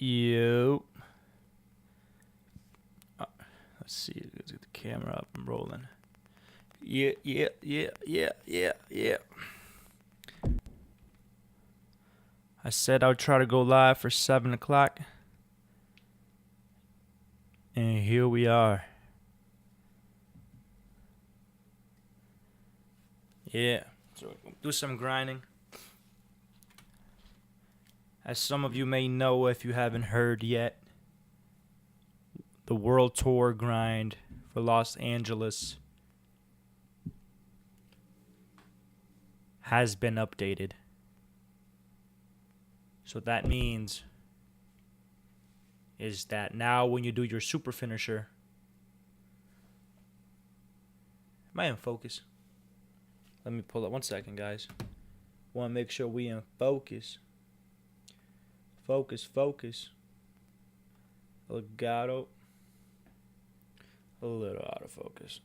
You. Let's see. Let's get the camera up and rolling. Yeah. I said I would try to go live for 7 o'clock. And here we are. Yeah. So do some grinding. As some of you may know if you haven't heard yet, the World Tour grind for Los Angeles has been updated. So that means is that now when you do your super finisher, am I in focus? Let me pull up 1 second, guys. Want to make sure we in focus. Focus. Legato. A little out of focus.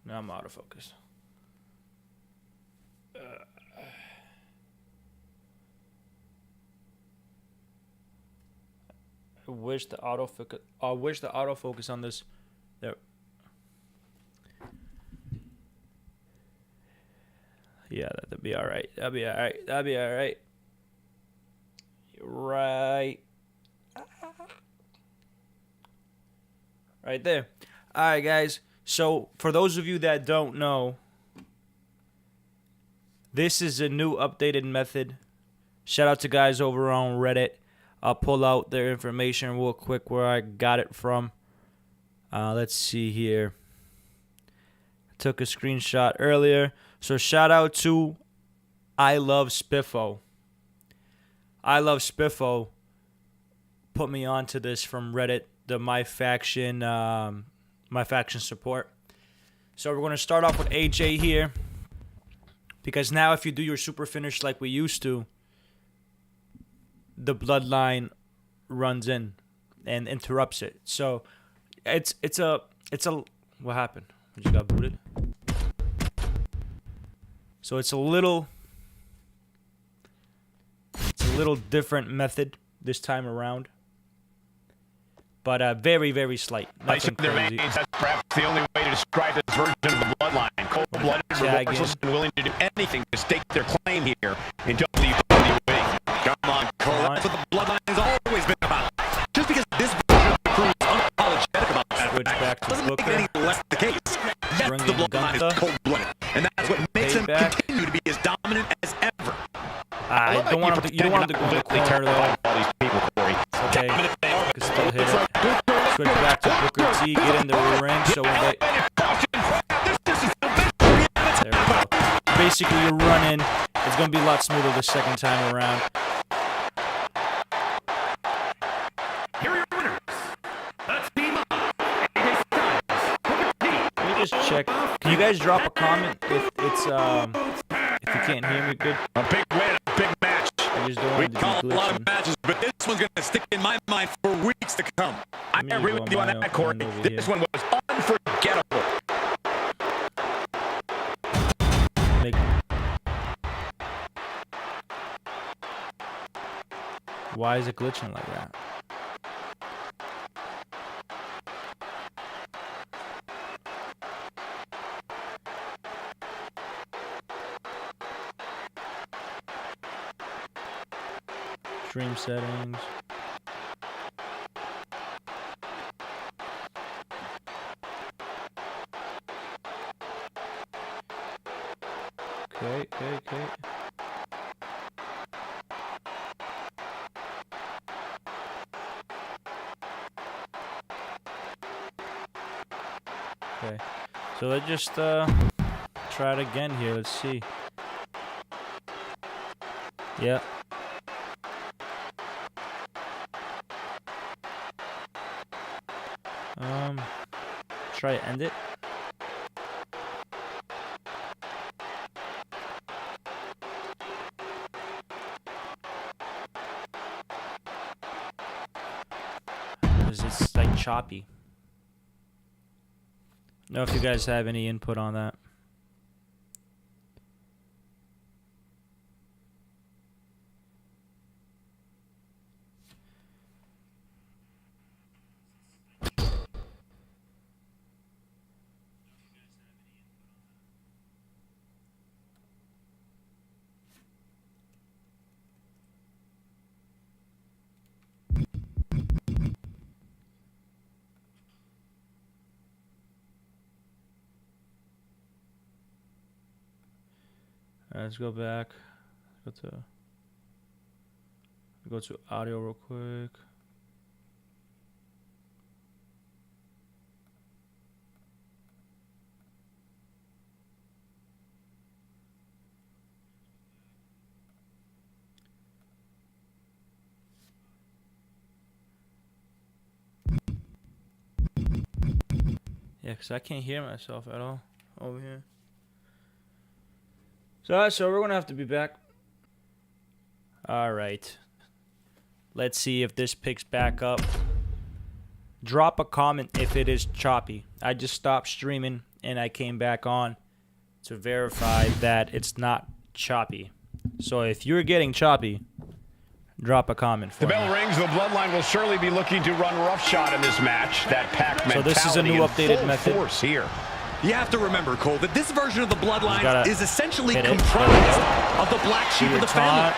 Now I'm out of focus. I wish the autofocus on this. There. Yeah, that'd be all right. Right there. All right, guys. So, for those of you that don't know, this is a new updated method. Shout out to guys over on Reddit. I'll pull out their information real quick where I got it from. Let's see here. I took a screenshot earlier. So shout out to I Love Spiffo. I Love Spiffo put me onto this from Reddit, the My Faction support. So we're going to start off with AJ here. Because now if you do your super finish like we used to, the bloodline runs in and interrupts it. So it's a what happened? You just got booted? So it's a little different method this time around. But very, very slight. Nothing crazy. That's perhaps the only way to describe this version of the bloodline. Cold-blooded, remorseless, and willing to do anything to stake their claim here in WWE. Come on, Cole. That's what the bloodline has always been about. Just because this version of the crew is unapologetic about that doesn't make it any less the case. Yes, the bloodline is cold-blooded, and that's what makes them continue to be as dominant as ever. I don't want him to, you don't want him to go in the corner though. All these people, Corey. Okay, I can still hit it. Switch back to Booker T, get in the ring, so when they... There we go. Basically, you're running. It's going to be a lot smoother the second time around. Here are your winners. The team of AJ Styles, Booker T. Let me just check. Can you guys drop a comment if you can't hear me good? A big win, a big match. I just don't We want to call be a lot of glitching. matches, but this one's going to stick in my mind for weeks to come. I me agree go with you on on my that, Corey. own over This here. one was unforgettable. Why is it glitching like that? Stream settings. Okay. Okay. So let's just try it again here. Let's see. Yeah. Try to end it. It's like choppy. Know if you guys have any input on that. Let's go back. Go to audio real quick. Yeah, because I can't hear myself at all over here. So we're going to have to be back. All right. Let's see if this picks back up. Drop a comment if it is choppy. I just stopped streaming and I came back on to verify that it's not choppy. So if you're getting choppy, drop a comment for The me. bell rings. The Bloodline will surely be looking to run roughshod in this match. That pack mentality So this is a new updated full method. force here. You have to remember, Cole, that this version of the Bloodline is essentially hit it. comprised of the black sheep of the family.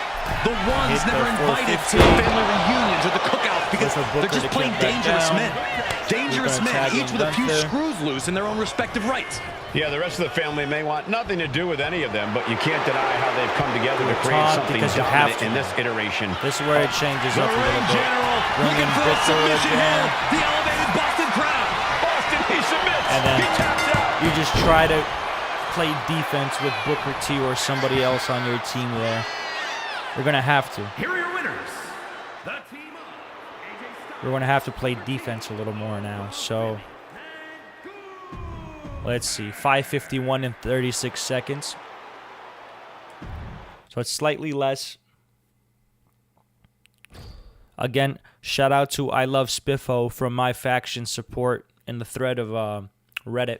The ones Hit the never invited to 450. the family reunions or the cookouts because Go for Booker they're just to plain get back dangerous down. men. Dangerous We're gonna men, tag each in with a few Gunther. screws loose in their own respective rights. Yeah, the rest of the family may want nothing to do with any of them, but you can't deny how they've come together to create taunt something because you have dominant to. in this iteration. This is where it changes The up a little ring bit. general Bring looking in for a Booker submission again. hold. The elevated Boston crowd. Boston, he submits. And then he taps out. you just try to play defense with Booker T or somebody else on your team there. You're going to have to. Here are your winners. The team of AJ Styles. We're going to have to play defense a little more now. So let's see. 5:51 in 36 seconds. So it's slightly less. Again, shout out to I Love Spiffo from my faction support in the thread of Reddit.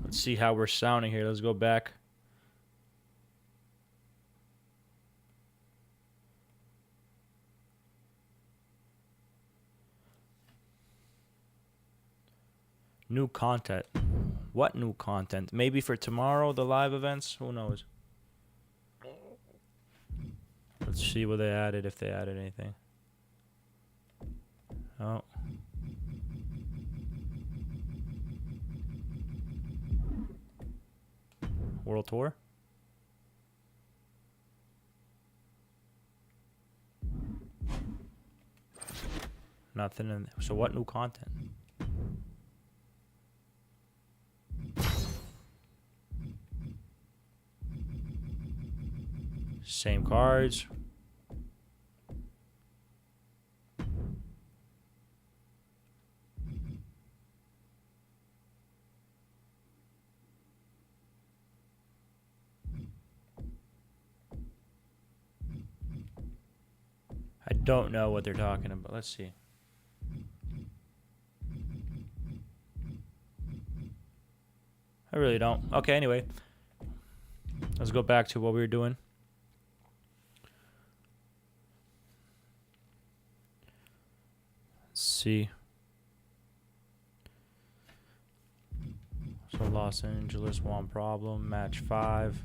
Let's see how we're sounding here. Let's go back. New content. What new content? Maybe for tomorrow, the live events? Who knows? Let's see what they added, if they added anything. Oh. World Tour? Nothing in. So what new content? Same cards. I don't know what they're talking about. Let's see. I really don't. Okay, anyway. Let's go back to what we were doing. Let's see. So Los Angeles, one problem. Match 5.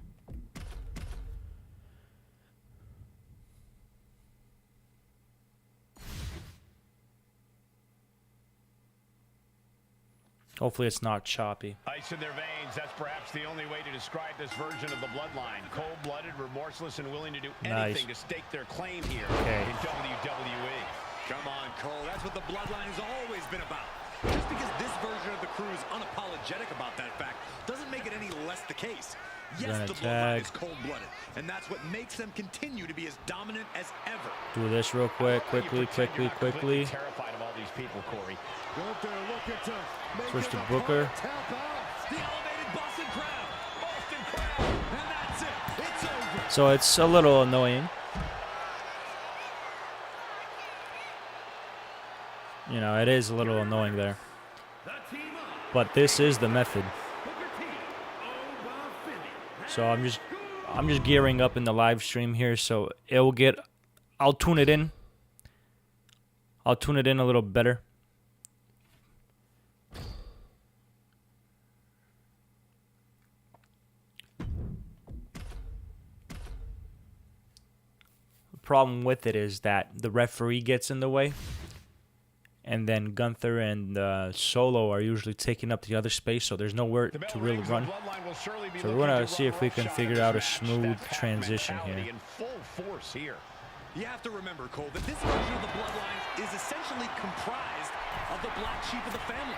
Hopefully it's not choppy. Ice in their veins. That's perhaps the only way to describe this version of the Bloodline. Cold-blooded, remorseless, and willing to do anything to stake their claim here in WWE. Come on, Cole. That's what the Bloodline has always been about. Just because this version of the crew is unapologetic about that fact doesn't make it any less the case. Yes, the Bloodline is cold-blooded, and that's what makes them continue to be as dominant as ever. Do this real quick, quickly. Terrified of all these people, Corey. Switch to Booker. The elevated Boston crowd. And that's it. It's over. So it's a little annoying. You know, it is a little annoying there. The team of But this is the method. Booker T, Obafemi. So I'm just gearing up in the live stream here, so it will get. I'll tune it in. I'll tune it in a little better. The problem with it is that the referee gets in the way, And then Gunther and Solo are usually taking up the other space, so there's nowhere to really run. So we're going to see if we can figure out a smooth transition here. You have to remember, Cole, that this version of the Bloodlines is essentially comprised of the black sheep of the family.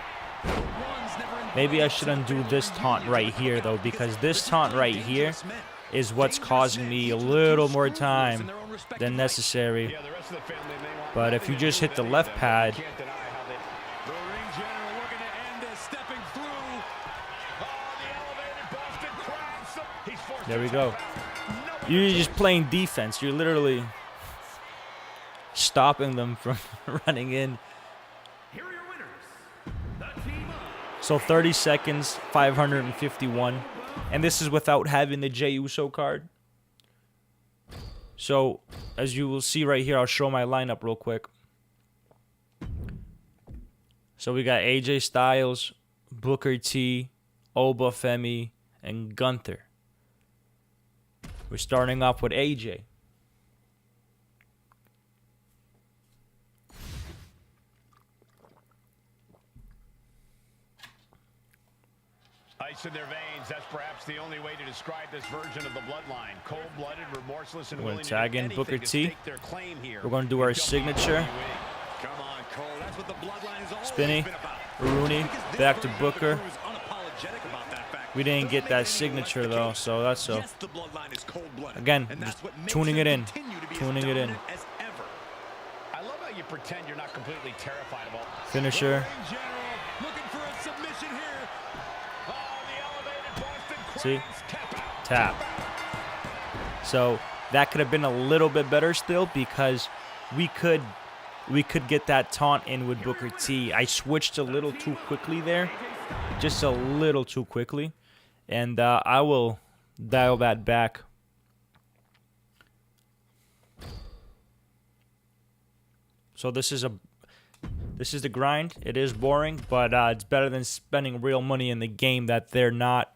Maybe I should undo this taunt right here, though, because this taunt right here is what's causing me a little more time than necessary. But if you just hit the left pad, there we go. You're just playing defense. You're literally stopping them from running in. So 30 seconds, 551. And this is without having the Jey Uso card. So, as you will see right here, I'll show my lineup real quick. So we got AJ Styles, Booker T, Oba Femi, and Gunther. We're starting off with AJ. Ice in their veins, that's perhaps the only way to describe this version of the Bloodline. Cold-blooded, remorseless, and willing to do anything Booker to T. stake their claim here. We're going to do our signature. Come on, Cole. That's what the Bloodline is always Spinny, been about. Rooney, back to Booker. Unapologetic about that fact. We didn't get that signature though, so that's so. Yes, the Bloodline is cold-blooded, Again, and just that's what makes tuning them it in. continue to be as Tuning it in. dominant as ever. I love how you pretend you're not completely terrified of all. Finisher. Looking for a submission here. See? Tap. So that could have been a little bit better still, because we could get that taunt in with Booker T. I switched a little too quickly there. Just a little too quickly. And I will dial that back. So this is the grind. It is boring, but it's better than spending real money in the game that they're not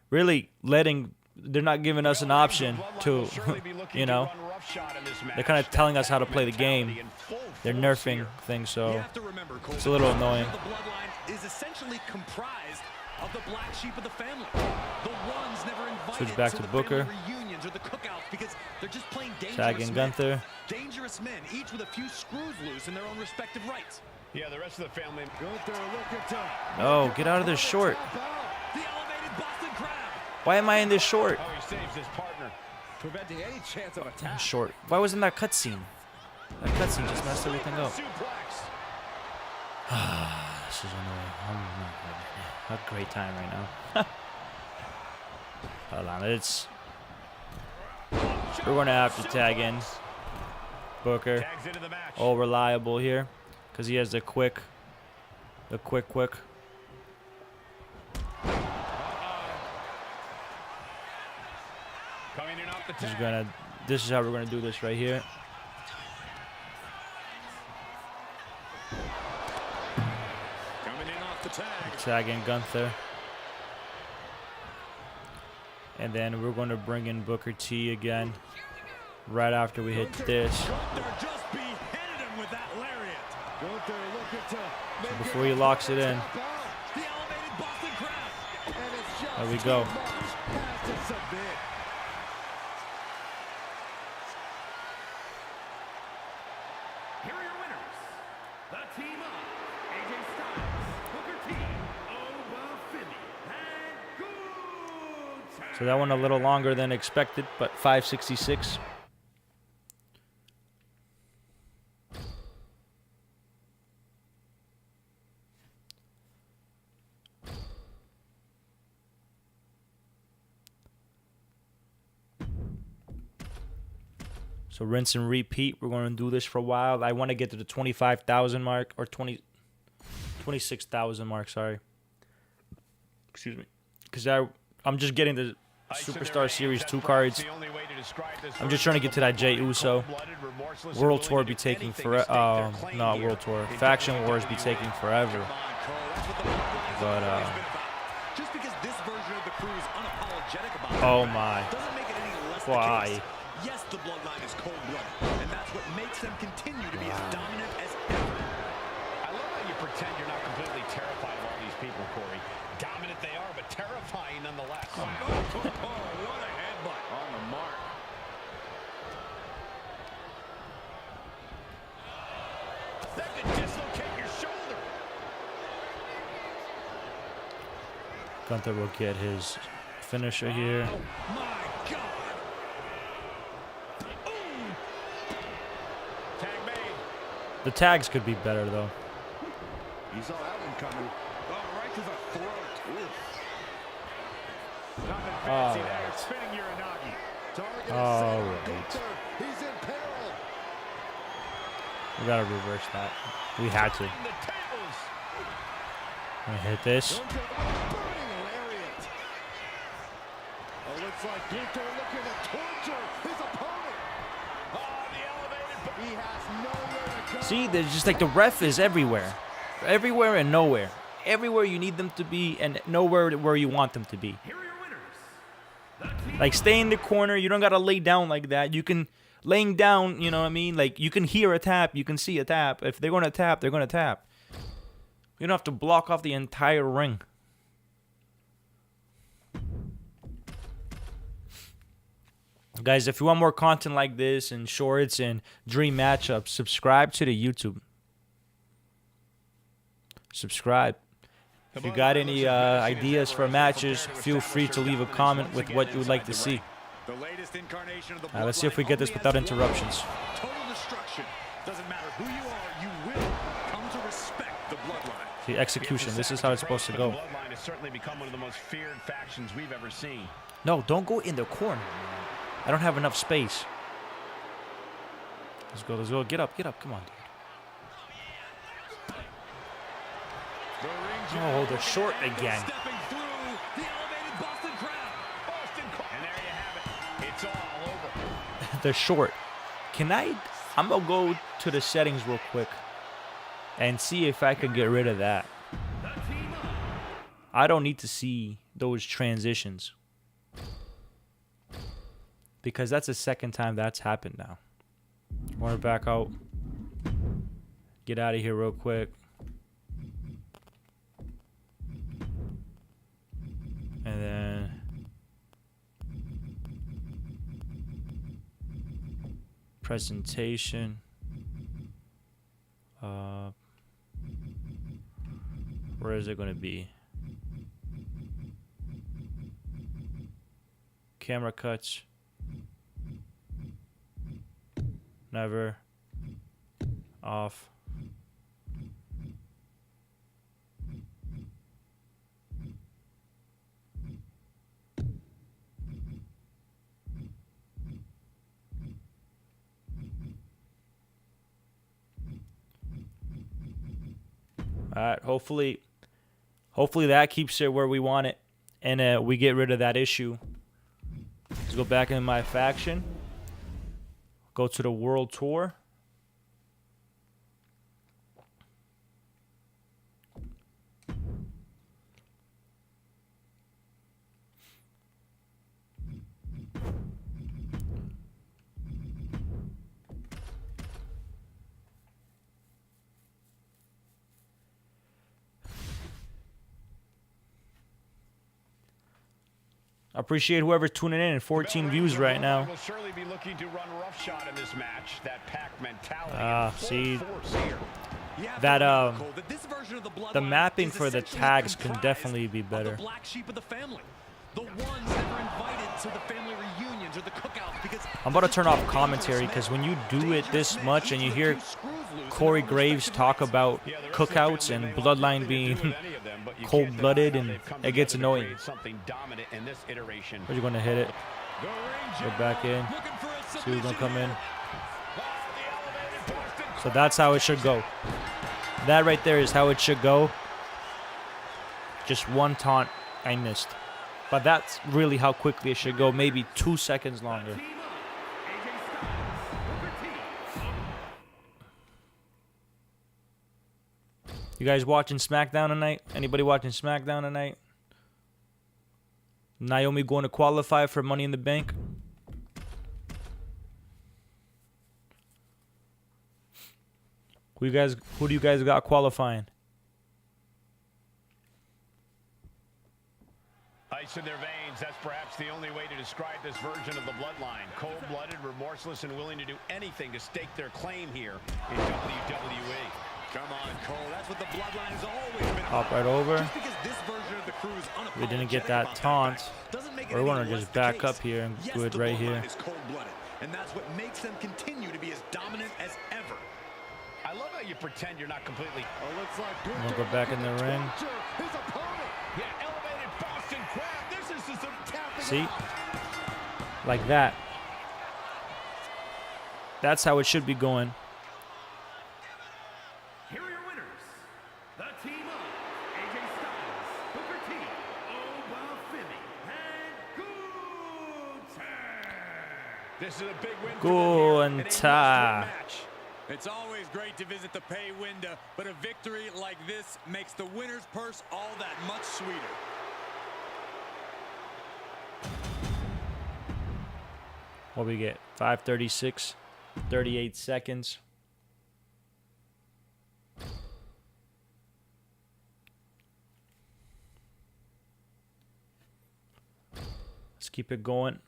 really letting. They're not giving us an option to, you know, they're kind of telling us how to play the game. They're nerfing things, so it's a little annoying. The Bloodline is essentially comprised of the black sheep of the family. The ones never invited Switch back to the Booker. family reunions or the cookouts because they're just plain dangerous Tagging men. Gunther. Dangerous men, each with a few screws loose in their own respective rights. Yeah, the rest of the family. Oh, get out of this short. The elevated Boston Crab. Why am I in this short? Oh, he saves his partner. Preventing any chance of attack. Short. Why wasn't that cutscene? That cutscene just messed everything up. Suplex. This is annoying. I'm not having a great time right now. Hold on, we're gonna have to tag in Booker. Tags into the match. All reliable here, because he has the quick. Coming in off the tag. This is how we're gonna do this right here. Coming in off the tag. Tagging Gunther. And then we're going to bring in Booker T again right after we hit this. Just beheaded him with that lariat. So before he locks it in, The elevated Boston Crab. there we go. Here are your winners. The team of AJ Styles, Booker T, Oba Femi, and Gunther. So that one a little longer than expected, but 566. So rinse and repeat. We're going to do this for a while. I want to get to the 25,000 mark, or 26,000 mark, sorry. Excuse me. Because I'm just getting the Superstar Series 2 cards. I'm just trying to get to that Jey Uso. World Tour be taking forever. Not World Tour. Faction Wars be taking forever. But, Just because this version of the crew is unapologetic about oh it my. doesn't make it any less the Why? case. Yes, the bloodline is cold-blooded, and that's what makes them continue to be as dominant as ever. I love how you pretend you're not completely terrified of all these people, Corey. Dominant they are, but terrifying nonetheless. Oh, what a headbutt. On the mark. That could dislocate your shoulder. Gunther will get his finisher here. Oh, my God. Tag made. The tags could be better, though. You saw that one coming. Oh, right to the throat. Nothing fancy there. Spinning Uranagi. All right. He's in peril. We gotta reverse that. We had to. The tables. I'm gonna hit this. Burning lariat. Oh, looks like Gunther looking to torture his opponent. Oh, the elevated. He has nowhere to go. See, there's just like the ref is everywhere. Everywhere and nowhere. Everywhere you need them to be and nowhere where you want them to be. Here are your winners. Like, stay in the corner. You don't got to lay down like that. You can, laying down, you know what I mean? Like, you can hear a tap. You can see a tap. If they're going to tap, they're going to tap. You don't have to block off the entire ring. Guys, if you want more content like this and shorts and dream matchups, subscribe to the YouTube. Subscribe. If you got any ideas for matches, feel free to leave a comment with what you would like to see. The latest incarnation of the Let's see if we get this without interruptions. Total destruction. Doesn't matter who you are, you will come to respect the bloodline. The execution. This is how it's supposed to go. The bloodline has certainly become one of the most feared factions we've ever seen. No, don't go in the corner. I don't have enough space. Let's go, let's go. Get up, come on, dude. Oh, they're short again. Stepping through the elevated Boston crab. And there you have it. It's all over. They're short. I'm gonna go to the settings real quick and see if I can get rid of that. I don't need to see those transitions because that's the second time that's happened now. We're back out. Get out of here real quick. And then presentation. Where is it going to be? Camera cuts. Never. Off. All right, hopefully that keeps it where we want it, and we get rid of that issue. Let's go back into my faction. Go to the World Tour. I appreciate whoever's tuning in. 14 views right now. Will surely be looking to run roughshod in this match. That pack mentality. See, Yeah, that that this version of the the bloodline mapping is for the essentially tags can comprised definitely be of better. The black sheep of the family, the ones that are invited to the family reunions or the cookouts. Because I'm about to turn off commentary because when you do it this much and you hear Corey Graves talk about cookouts and Bloodline being cold-blooded, and it gets annoying. Are you going to hit it? Get back in. See who's going to come in. So that's how it should go. That right there is how it should go. Just one taunt I missed. But that's really how quickly it should go. Maybe 2 seconds longer. You guys watching SmackDown tonight? Anybody watching SmackDown tonight? Naomi going to qualify for Money in the Bank? Who do you guys got qualifying? Ice in their veins, that's perhaps the only way to describe this version of the bloodline. Cold-blooded, remorseless, and willing to do anything to stake their claim here in WWE. Come on, Cole. That's what the bloodline has always been. Hop right over. Just because this version of the crew is We didn't get unapologetic that about taunt. fact doesn't make it We're any gonna less just the back case. up here and Yes, do it the right bloodline here. is cold-blooded, and that's what makes them continue to be as dominant as ever. I love how you pretend you're not completely... looks like We'll go back in the ring. his opponent. Yeah, elevated Boston Crab. This is just a tapping See? out. Like that. That's how it should be going. Here are your winners. The team of AJ Styles, Booker T, Oba Femi, and Gunther. This is a big win for them here, and a Gunther. match. It's always great to visit the pay window, but a victory like this makes the winner's purse all that much sweeter. What we get? 5:36, 38 seconds. Let's keep it going.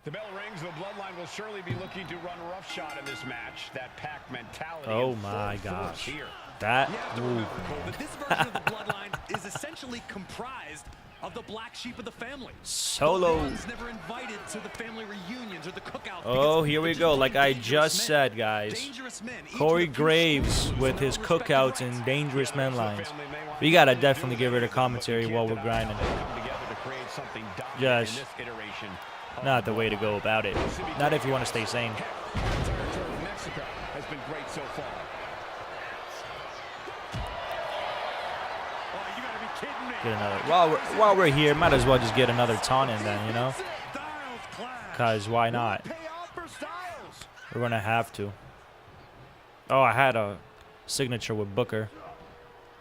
The bell rings. The bloodline will surely be looking to run roughshod in this match. That pack mentality. Oh in full my force gosh. Here. That You have to move. remember, Cole, that this version of the bloodline is essentially comprised of the black sheep of the family. Solo. Ones never invited to the family reunions or the cookouts. Oh, because here we they're just go. plain Like I dangerous just men. said, guys. Dangerous men, each Corey with a few Graves scruples with and his their own respective cookouts and rights. dangerous men The lines. family may want We gotta nothing to do definitely with get rid of anything, but we commentary can't while we're deny grinding. how they come together to create something dominant Just in this iteration of not the way to go about it. Not if you want to stay sane. territory of Mexico has been great so far. Oh, you gotta be kidding me. Get another. While we're here, might as well just get another taunt in then, you know? Styles clash. Cause why not? Payoff for Styles. We're gonna have to. Oh, I had a signature with Booker.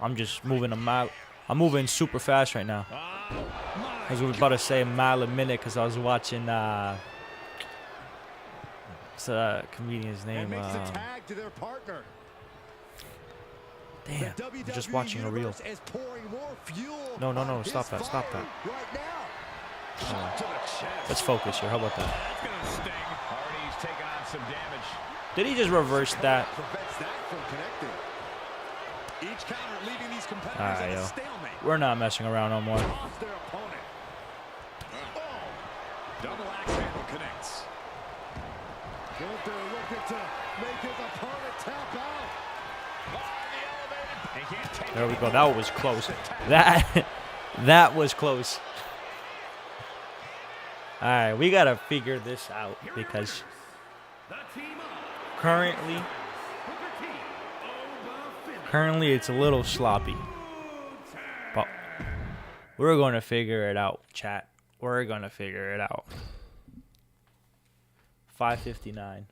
I'm just moving a mile. I'm moving super fast right now. I was about to say a mile a minute because I was watching. What's the comedian's name? Makes the tag to their partner. Damn, The I'm just WWE watching a reel. Universe is pouring more fuel No, on his stop that, stop fire that. right now. Shot to the chest. Let's focus here. How about that? That's gonna sting. Hardy's taking on some damage. Did he just reverse that? Prevents that from connecting. Each counter leaving these competitors Alright, at a yo. stalemate. We're not messing around no more. Off their opponent. Double axe handle connects. Gunther looking to make his opponent tap out. He can't take There we go. That was close. That was close. All right, we gotta figure this out because The team of currently Booker T, Oba Femi, currently it's a little sloppy. But we're gonna figure it out, chat. We're gonna figure it out. 5:59.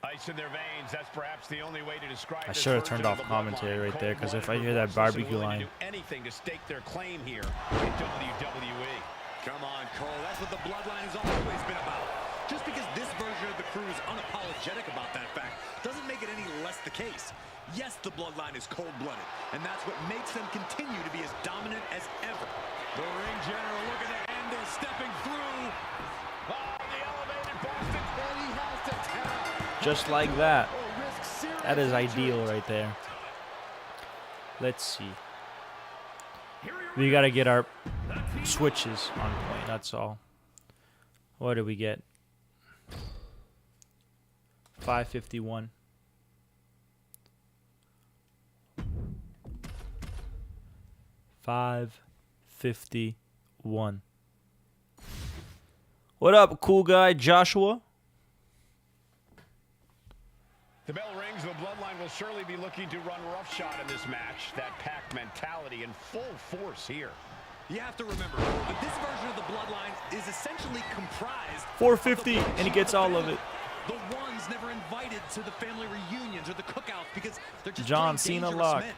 ice in their veins. That's perhaps the only way to describe I this should have version turned of off the commentary bloodline. right there, 'cause if I Cold-blooded, hear that remorseless, and barbecue willing line. to do anything to stake their claim here in WWE. Come on, Cole. That's what the bloodline has always been about. Just because this version of the crew is unapologetic about that fact doesn't make it any less the case. Yes, the bloodline is cold-blooded, and that's what makes them continue to be as dominant as ever. The ring general looking to end this, stepping through. Oh, the elevated Boston. and he has to tap Just like that. or risk serious That is injury. ideal right there. Let's see. Here are your We gotta get our The team switches on point. That's all. What did we get? 5:51. 5:51. What up, cool guy Joshua? The bell rings. The bloodline will will surely be looking to run roughshod in this match. That pack mentality in full force here. You have to remember that this version of the Bloodline is essentially comprised 450, of and he gets all of it. The ones never invited to the family reunions or the cookouts because they're just John plain Cena dangerous lock. men.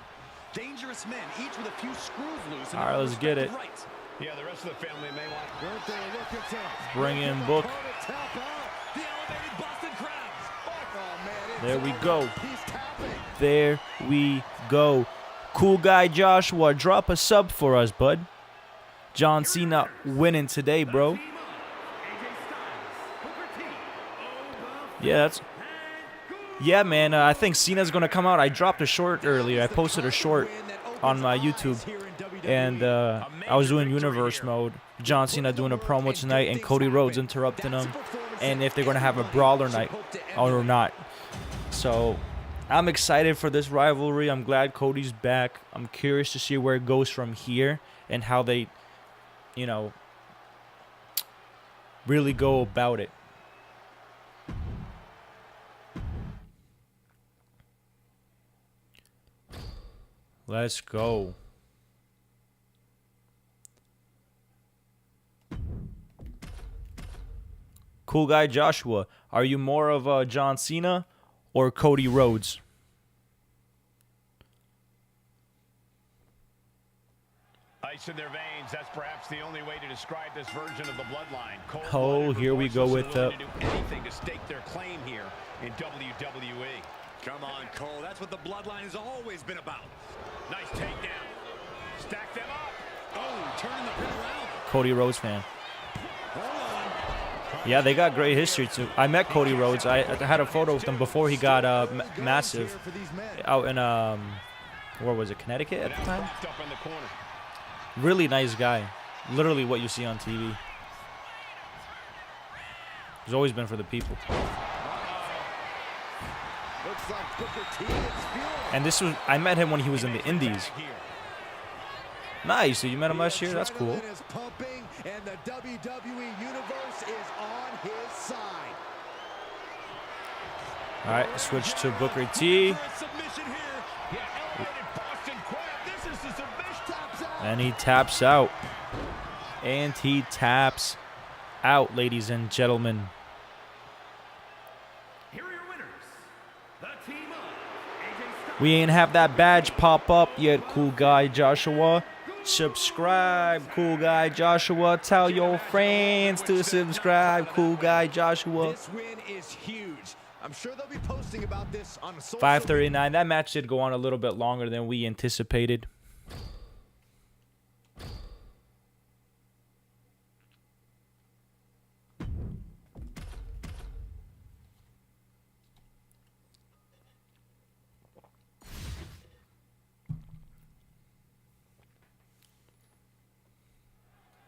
Dangerous men, each with a few screws loose. All right, let's get it. Rights. Yeah, the rest of the family may want Bring in Book. The elevated Boston Crabs. There we go. There we go. Cool Guy Joshua, drop a sub for us, bud. John Cena winning today, bro. Yeah, yeah, man. I think Cena's gonna come out. I dropped a short earlier. I posted a short on my YouTube, and I was doing Universe mode. John Cena doing a promo tonight, and Cody Rhodes interrupting him, and if they're gonna have a brawler night or not. So I'm excited for this rivalry. I'm glad Cody's back. I'm curious to see where it goes from here and how they, you know, really go about it. Let's go. Cool Guy Joshua, are you more of John Cena or Cody Rhodes? ice in their veins. That's perhaps the only way to describe this version of the Bloodline. Oh, here we go with the anything to stake their claim here in WWE. Come on, Cole. That's what the Bloodline has always been about. Nice takedown. Stack them up. Oh, turning the pin around. Cody Rhodes fan. Hold on. Yeah, they got great history too. I met Cody Rhodes. I had a photo with him before he got massive out in where was it, Connecticut at the time? Up in the corner. Really nice guy. Literally what you see on TV. He's always been for the people. Looks like Booker T is feeling. And this was, I met him when he was in the Indies. Nice, so you met him last year? That's cool. Adrenaline is pumping, and the WWE Universe is on his side. All right, switch to Booker T. For a submission here. Yeah, elevated Boston Crab. This is the submission. And he taps out. And he taps out, ladies and gentlemen. Here are your winners. The team of AJ Styles. We ain't have that badge pop up yet, Cool Guy Joshua. Subscribe, Cool Guy Joshua. Tell your friends to subscribe, Cool Guy Joshua. This win is huge. I'm sure they'll be posting about this on social 5:39. That match did go on a little bit longer than we anticipated.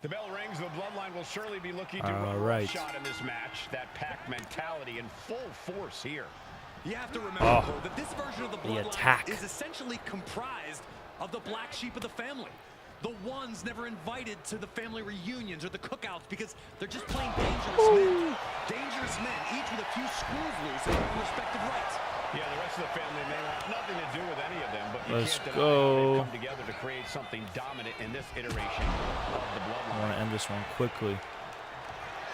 The bell rings. The Bloodline will surely be looking to All run a right. shot in this match. That pack mentality in full force here. You have to remember, Oh, Cole, that this version of the the Bloodline attack. is essentially comprised of the black sheep of the family. The ones never invited to the family reunions or the cookouts because they're just plain dangerous men. Dangerous men, each with a few screws loose in their respective rights. Yeah, the rest of the family may want nothing to do with any of them, but you Let's can't deny go. they've come together to create something dominant in this iteration of the I Bloodline. want to end this one quickly.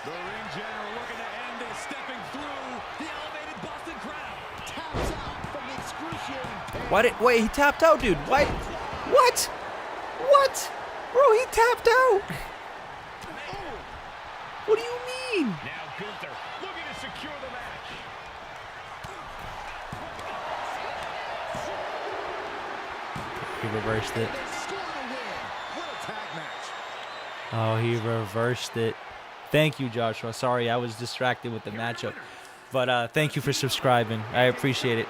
The ring general looking to end this, stepping through the elevated Boston Crab. Taps out from the excruciating pain. Why did, wait, he tapped out, dude. Why? What? What? Bro, he tapped out. What do you mean? Now Gunther looking to secure the match. He reversed it. They score the win. What a tag match. Oh, he reversed it. Thank you, Joshua. Sorry, I was distracted with the matchup. But thank you for subscribing. I appreciate it.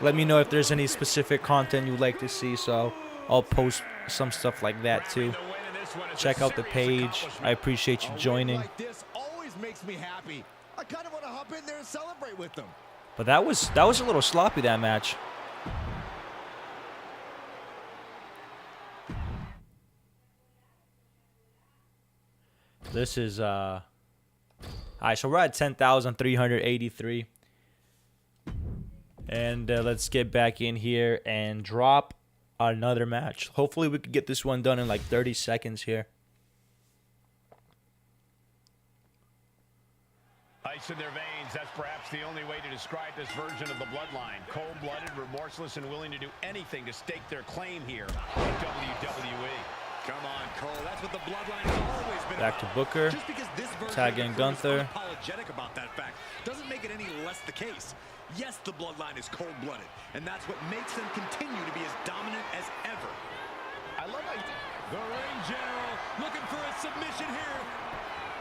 Let me know if there's any specific content you'd like to see, so I'll post some stuff like that too. The win in this one is Check a out the serious page. accomplishment. I appreciate you A win joining. like this always makes me happy. I kind of want to hop in there and celebrate with them. But that was a little sloppy, that match. This is all right, so we're at 10,383. And let's get back in here and drop another match. Hopefully we could get this one done in like 30 seconds here. Ice in their veins, that's perhaps the only way to describe this version of the Bloodline. Cold-blooded, remorseless, and willing to do anything to stake their claim here in WWE. Come on, Cole. That's what the Bloodline has always been Back about. to Booker. Just because this version Tag of the in Crew is Gunther. Apologetic about that fact doesn't make it any less the case. Yes, the Bloodline is cold-blooded, and that's what makes them continue to be as dominant as ever. I love how The ring general looking for a submission here.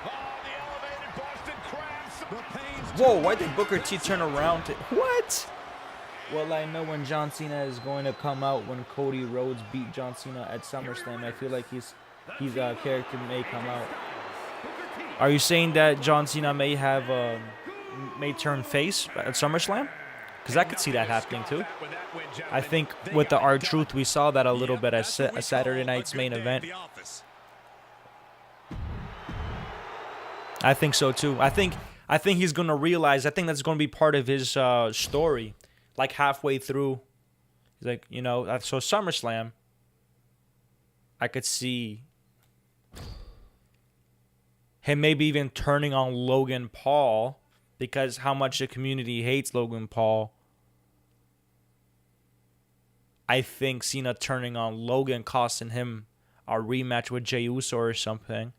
oh, the elevated Boston Crab. The pains. Whoa, why did Booker T turn around to... What? Well, I know when John Cena is going to come out when Cody Rhodes beat John Cena at SummerSlam. I feel like his character may come out. Are you saying that John Cena may turn face at SummerSlam? Because I could see that happening too. I think with the R-Truth, we saw that a little bit at Saturday night's main event. I think so too. I think he's gonna realize. I think that's gonna be part of his story. Like halfway through, he's like, you know, so SummerSlam, I could see him maybe even turning on Logan Paul because how much the community hates Logan Paul. I think Cena turning on Logan, costing him a rematch with Jey Uso or something,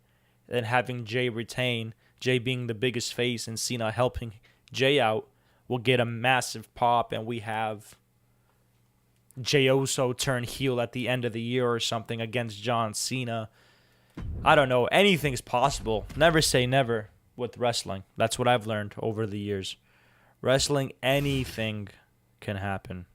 and having Jey retain, Jey being the biggest face and Cena helping Jey out, will get a massive pop, and we have Jey Uso turn heel at the end of the year or something against John Cena. I don't know. Anything's possible. Never say never with wrestling. That's what I've learned over the years. Wrestling, anything can happen.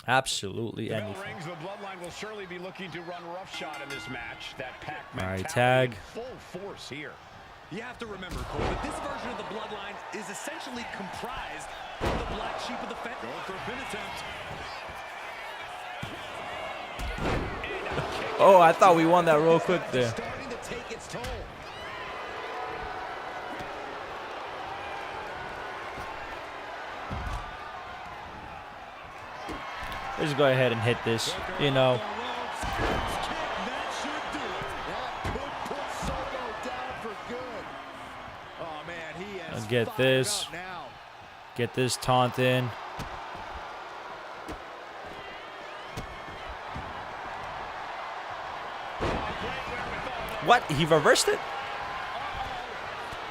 Absolutely anything. The rings, the Bloodline will surely be looking to run roughshod in this match. That pack All right, mentality tag. in full force here. You have to remember, Cole, that this version of the Bloodline is essentially comprised of the black sheep of the fence. Going for a pin attempt. Oh, I thought we won that real quick there. Starting to take its toll. Let's go ahead and hit this. You know, That should do it. That could put Solo down for good. Oh, man, he has I'll get fired this. up now. Get this taunt in. What? He reversed it?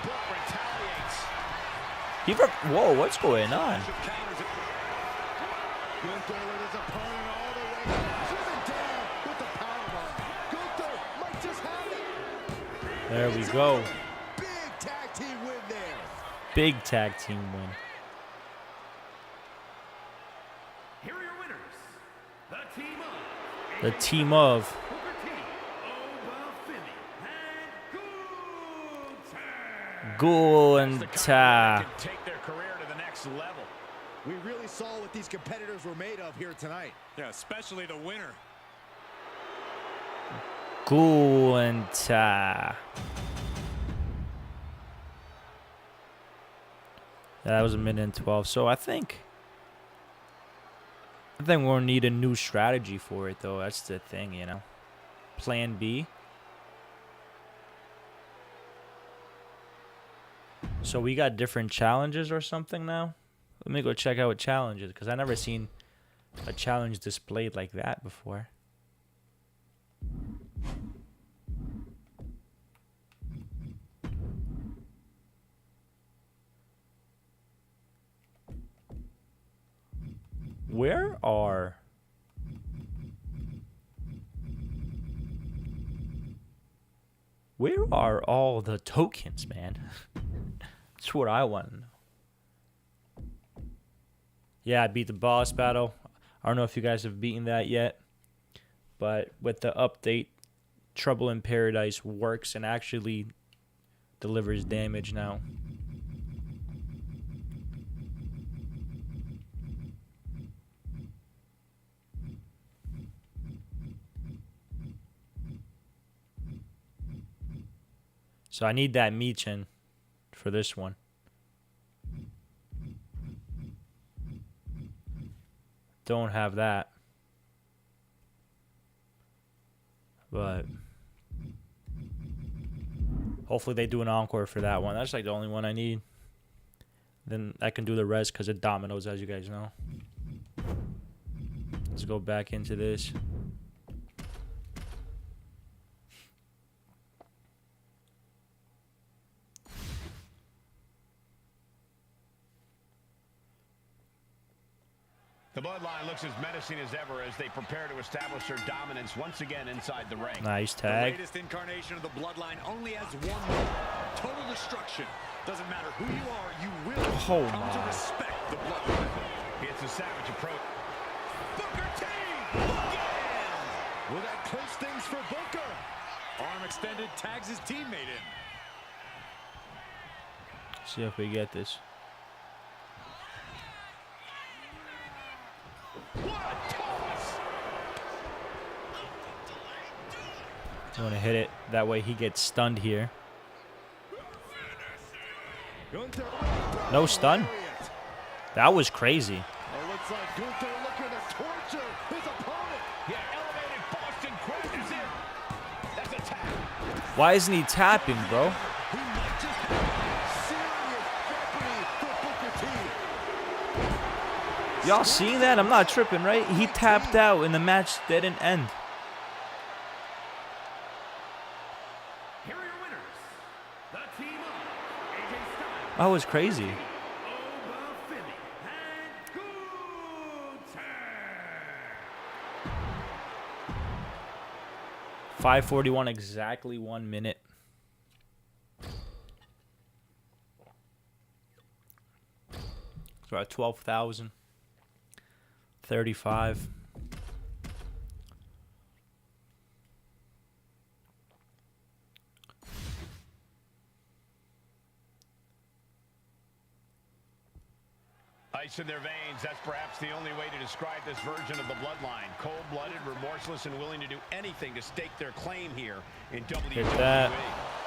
Brooke retaliates. Whoa, what's going on? Gunther with his opponent all the way. Driven down with the powerbomb. Gunther might just have it. There we go. Big tag team win there. Big tag team win. Here are your winners. The team of The team of Booker T, Oba Femi, and Gunther. Gunther. Can take their career to the next level. We really saw what these competitors were made of here tonight. Yeah, especially the winner. Gunther. That was 1:12. So I think we'll need a new strategy for it, though. That's the thing, you know. Plan B. So we got different challenges or something now? Let me go check out what challenges, because I never seen a challenge displayed like that before. Where are all the tokens, man? That's what I want to know. Yeah, I beat the boss battle. I don't know if you guys have beaten that yet, but with the update, Trouble in Paradise works and actually delivers damage now. So I need that Michin for this one. don't have that. But hopefully they do an encore for that one. That's like the only one I need. Then I can do the rest because of Domino's, as you guys know. Let's go back into this. The Bloodline looks as menacing as ever as they prepare to establish their dominance once again inside the ring. Nice The tag. latest incarnation of the Bloodline only has one move: total destruction. Doesn't matter who you are, you will come to respect the Bloodline. It's a savage approach. Booker T! Again! Will that clinch things for Booker? Arm extended, tags his teammate in. See if we get this. What a toss! I want to hit it. That way he gets stunned here. No stun. That was crazy. It looks like Gunther looking to torture his opponent. Yeah, elevated Boston Crab is in. That's a tap. Why isn't he tapping, bro? He might just have serious jeopardy for Booker T. Y'all seeing that? I'm not tripping, right? He tapped out and the match didn't end. Here are your winners. The team of AJ Styles, That was crazy. Oba Femi, and Gunther. 5:41, exactly 1 minute. So at 12,000. 35. Ice in their veins, that's perhaps the only way to describe this version of the Bloodline. Cold-blooded, remorseless, and willing to do anything to stake their claim here in WWE. that.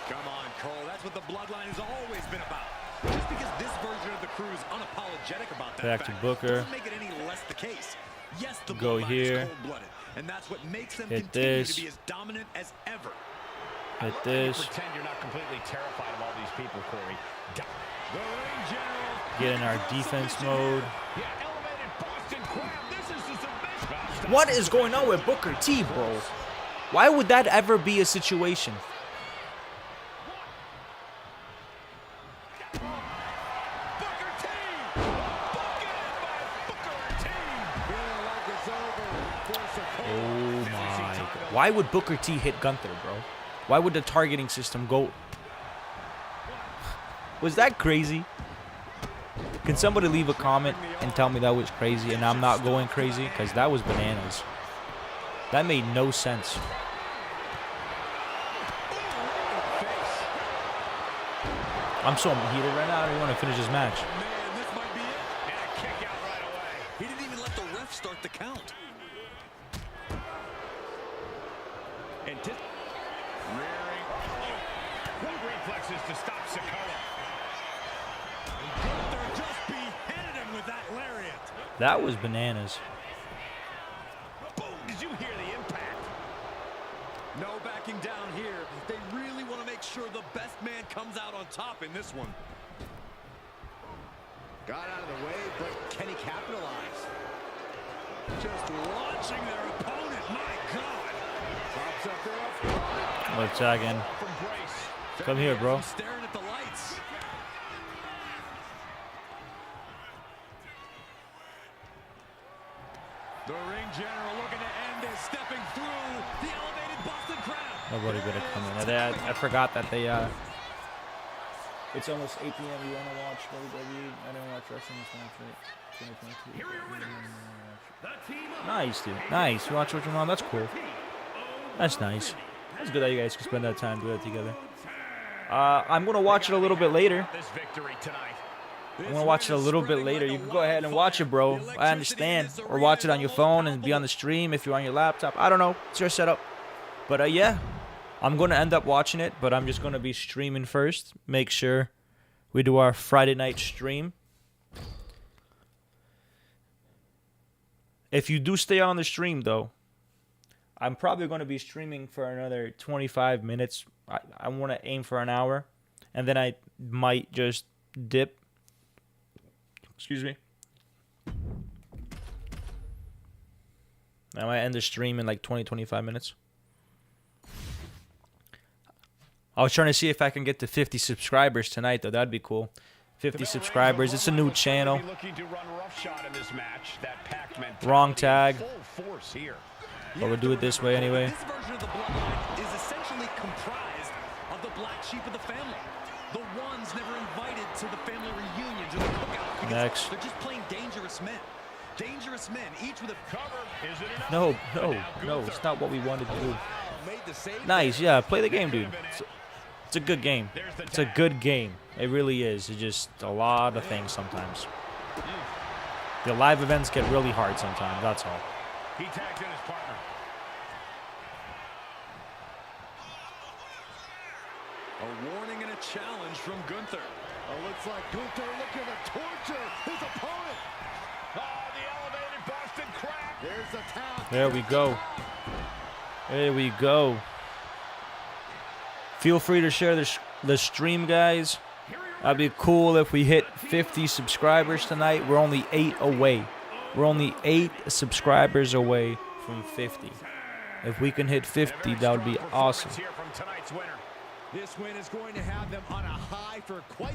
Come on, Cole. That's what the Bloodline has always been about. Just because this version of the crew is unapologetic about that Back to fact Booker. doesn't make it any less the case. Yes, the Go Bloodline here. is cold-blooded, and that's what makes them Hit continue this. to be as dominant as ever. Hit You this. pretend you're not completely terrified of all these people, Corey. The ring general. Get in our defense mode. Yeah, elevated Boston Crab. This is the submission. What is going on with Booker T, bro? Why would that ever be a situation? Booker T. Booker T. Feeling like it's over for Sakura. Oh my God. Why would Booker T hit Gunther, bro? Why would the targeting system go? Was that crazy? Can somebody leave a comment and tell me that was crazy and I'm not going crazy? Because that was bananas. That made no sense. I'm so heated right now. I don't even want to finish this match. Man, this might be it. And a kick out right away. He didn't even let the ref start the count. And rearing. What reflexes to stop Sikoa. Gunther just beheaded him with that lariat. That was bananas. Boom! Did you hear the impact? No backing down here. They really want to make sure the best man comes out on top in this one. Got out of the way, but can he capitalize? Just launching their opponent. My God. Pops up there up front. Let's check in. From Brace. Come here, bro. Staring at the lights. The ring general looking to end this, stepping through the elevated Boston Crab. Nobody better come in. I forgot that they it's almost 8 p.m. You want to watch WWE? I don't watch wrestling this match, right? 2022. Here are your winners. The team of Nice, dude. Nice. You watch what's going on? That's cool. That's nice. It's good that you guys can spend that time doing that together. I'm gonna watch it a little bit later. This victory tonight. I'm gonna watch it a little bit later. You can go ahead and watch it, bro. I understand. Or watch it on your phone and be on the stream if you're on your laptop. I don't know. It's your setup. But yeah, I'm gonna end up watching it. But I'm just gonna be streaming first. Make sure we do our Friday night stream. If you do stay on the stream, though, I'm probably going to be streaming for another 25 minutes. I want to aim for an hour, and then I might just dip. Excuse me. I might end the stream in like 20, 25 minutes. I was trying to see if I can get to 50 subscribers tonight, though. That'd be cool. 50 subscribers. It's a new channel. Wrong tag. But we'll do it this way anyway. This version of the bloodline is essentially comprised of the black sheep of the family. The ones never invited to the family reunions or the cookouts because Next. they're just plain dangerous men. Dangerous men, each with a cover. No. It's not what we wanted to do. Nice, yeah. Play the game, dude. It's a good game. It's a good game. It really is. It's just a lot of things sometimes. The live events get really hard sometimes. That's all. He tags in his partner. A warning and a challenge from Gunther. Oh, looks like Gunther looking to torture his opponent. Oh, the elevated Boston Crab. There's the tap. There we go. There we go. Feel free to share the stream, guys. That'd be cool if we hit 50 subscribers tonight. We're only 8 away. We're only 8 subscribers away from 50. If we can hit 50, that would be awesome. Here from tonight's winner. This win is going to have them on a high for quite...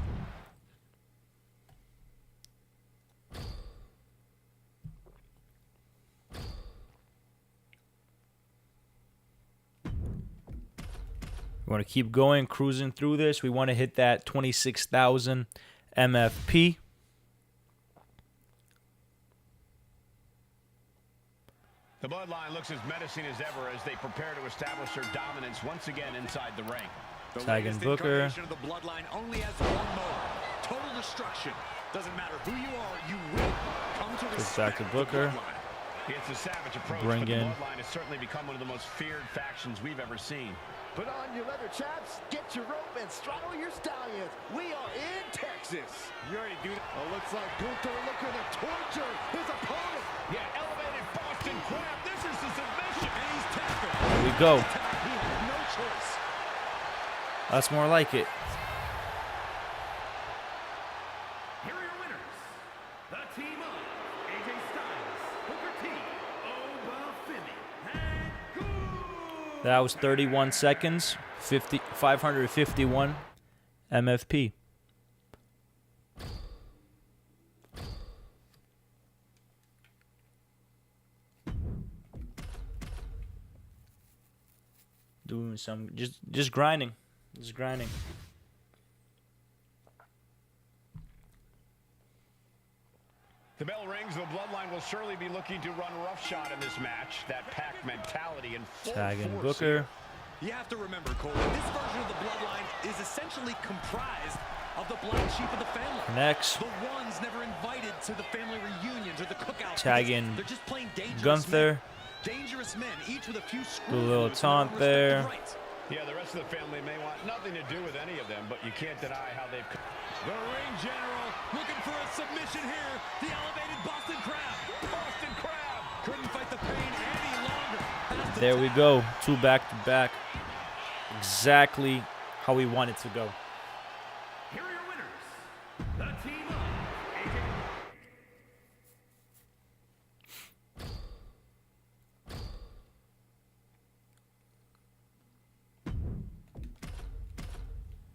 We want to keep going, cruising through this. We want to hit that 26,000 MFP. The Bloodline looks as menacing as ever as they prepare to establish their dominance once again inside the ring. The Tagging latest Booker. incarnation of the bloodline only has one mode: total destruction. Doesn't matter who you are, you will come to Goes respect back to the Booker. bloodline. It's a savage approach, Bring but the in. Bloodline has certainly become one of the most feared factions we've ever seen. Put on your leather chaps, get your rope, and straddle your stallions. We are in Texas. You already do that. Oh, looks like Gunther looking to torture his opponent. Yeah, elevated Boston Crab. This is the submission. And he's tackled. There we go. He had no choice. That's more like it. Here are your winners. The team of AJ Styles, Booker T, Oba Femi, and Gunther. That was 31 seconds, 551 MFP. Doing some, just grinding, just grinding. The bell rings. The Bloodline will surely be looking to run roughshod in this match. That pack mentality in full Tagging force Booker. here. You have to remember, Cole, that this version of the bloodline is essentially comprised of the black sheep of the family. Next, The ones never invited to the family reunions or the cookouts. Tagging because they're just plain dangerous Gunther. men. Dangerous men, each with a few screws. Do a little loose in their own taunt there. respective rights. Yeah, the rest of the family may want nothing to do with any of them, but you can't deny how they've... The ring general looking for a submission here. The elevated Boston Crab. Boston Crab! Couldn't fight the pain any longer. Has to there we tap. go. 2 back to back. Exactly how we want it to go. Here are your winners. The team of AJ.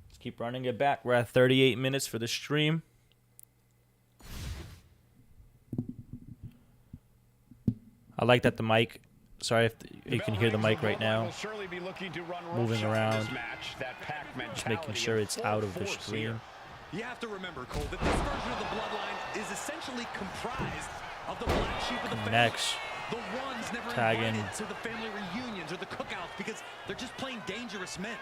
Let's keep running it back. We're at 38 minutes for the stream. I like that the mic. Sorry if you can hear the mic right now. Moving around. Just making sure it's out of the stream. You have to remember, Cole, that this version of the bloodline is essentially comprised of the black sheep of the family. Next, The ones never Tagging. invited to the family reunions or the cookouts because they're just plain dangerous men.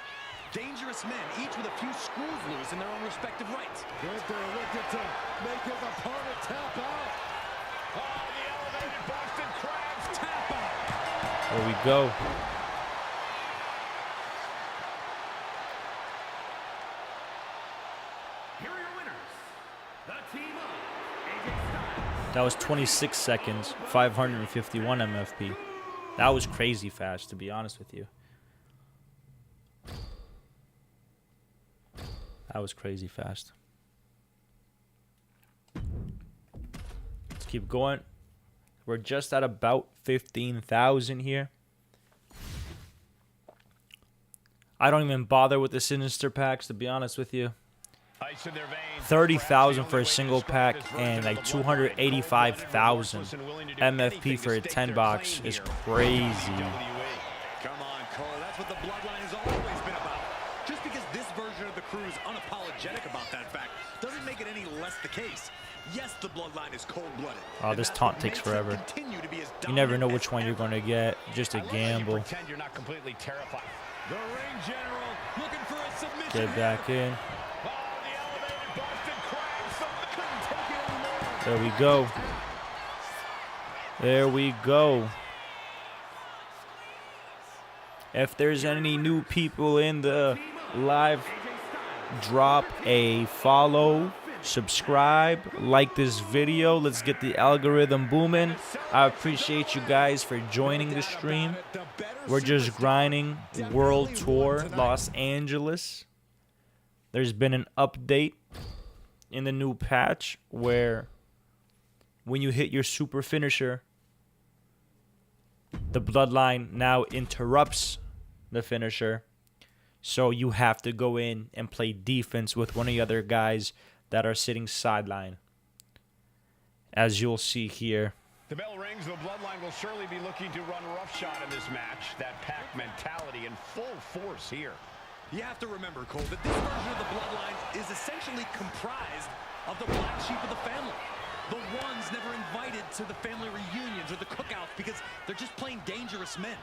Dangerous men, each with a few screws loose in their own respective rights. Gunther looking to make his opponent tap out. Oh, the elevated Boston Crabs Tap out. there we go. Here are your winners. The team of AJ Styles, That was 26 seconds, 551 MFP. That was crazy fast, to be honest with you. That was crazy fast. Let's keep going. We're just at about 15,000 here. I don't even bother with the Sinister packs, to be honest with you. 30,000 for a single pack and like 285,000 MFP for a 10 box is crazy. Come on, Cole. That's what the bloodline has always been about. Just because this version of the crew is unapologetic about that fact doesn't make it any less the case. Yes, the bloodline is cold-blooded. Oh, this taunt takes forever. You never know which one you're going to get. Just a gamble. Pretend you're not completely terrified. The ring general looking for a submission. Get back in. There we go. There we go. If there's any new people in the live, drop a follow, subscribe, like this video. Let's get the algorithm booming. I appreciate you guys for joining the stream. We're just grinding World Tour Los Angeles. There's been an update in the new patch where when you hit your super finisher, the bloodline now interrupts the finisher. So you have to go in and play defense with one of the other guys that are sitting sideline. As you'll see here. The bell rings. The bloodline will surely be looking to run roughshod in this match. That pack mentality in full force here. You have to remember, Cole, that this version of the bloodline is essentially comprised of the black sheep of the family. The ones never invited to the family reunions or the cookouts because they're just plain dangerous men.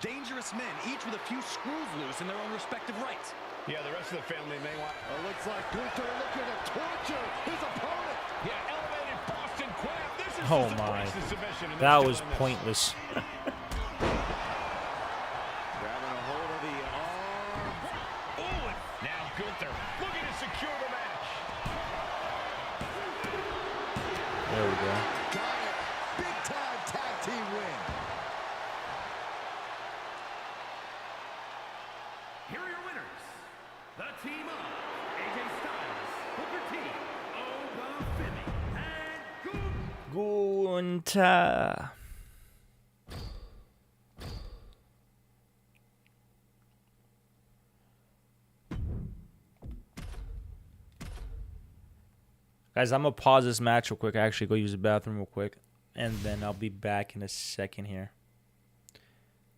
Dangerous men, each with a few screws loose in their own respective rights. Yeah, the rest of the family may want... Looks like Gunther looking to torture his opponent. Yeah, elevated Boston Crab. This is Oh just a my. brace of submission, and That this was gentleman- pointless. Grabbing a hold of the arm. Ooh, and now Gunther looking to secure the match. There we go. Got it. Big time tag team win. Here are your winners. The team of AJ Styles, Booker T, Oba Femi, and Gunta. Guys, I'm going to pause this match real quick. I actually go use the bathroom real quick. And then I'll be back in a second here.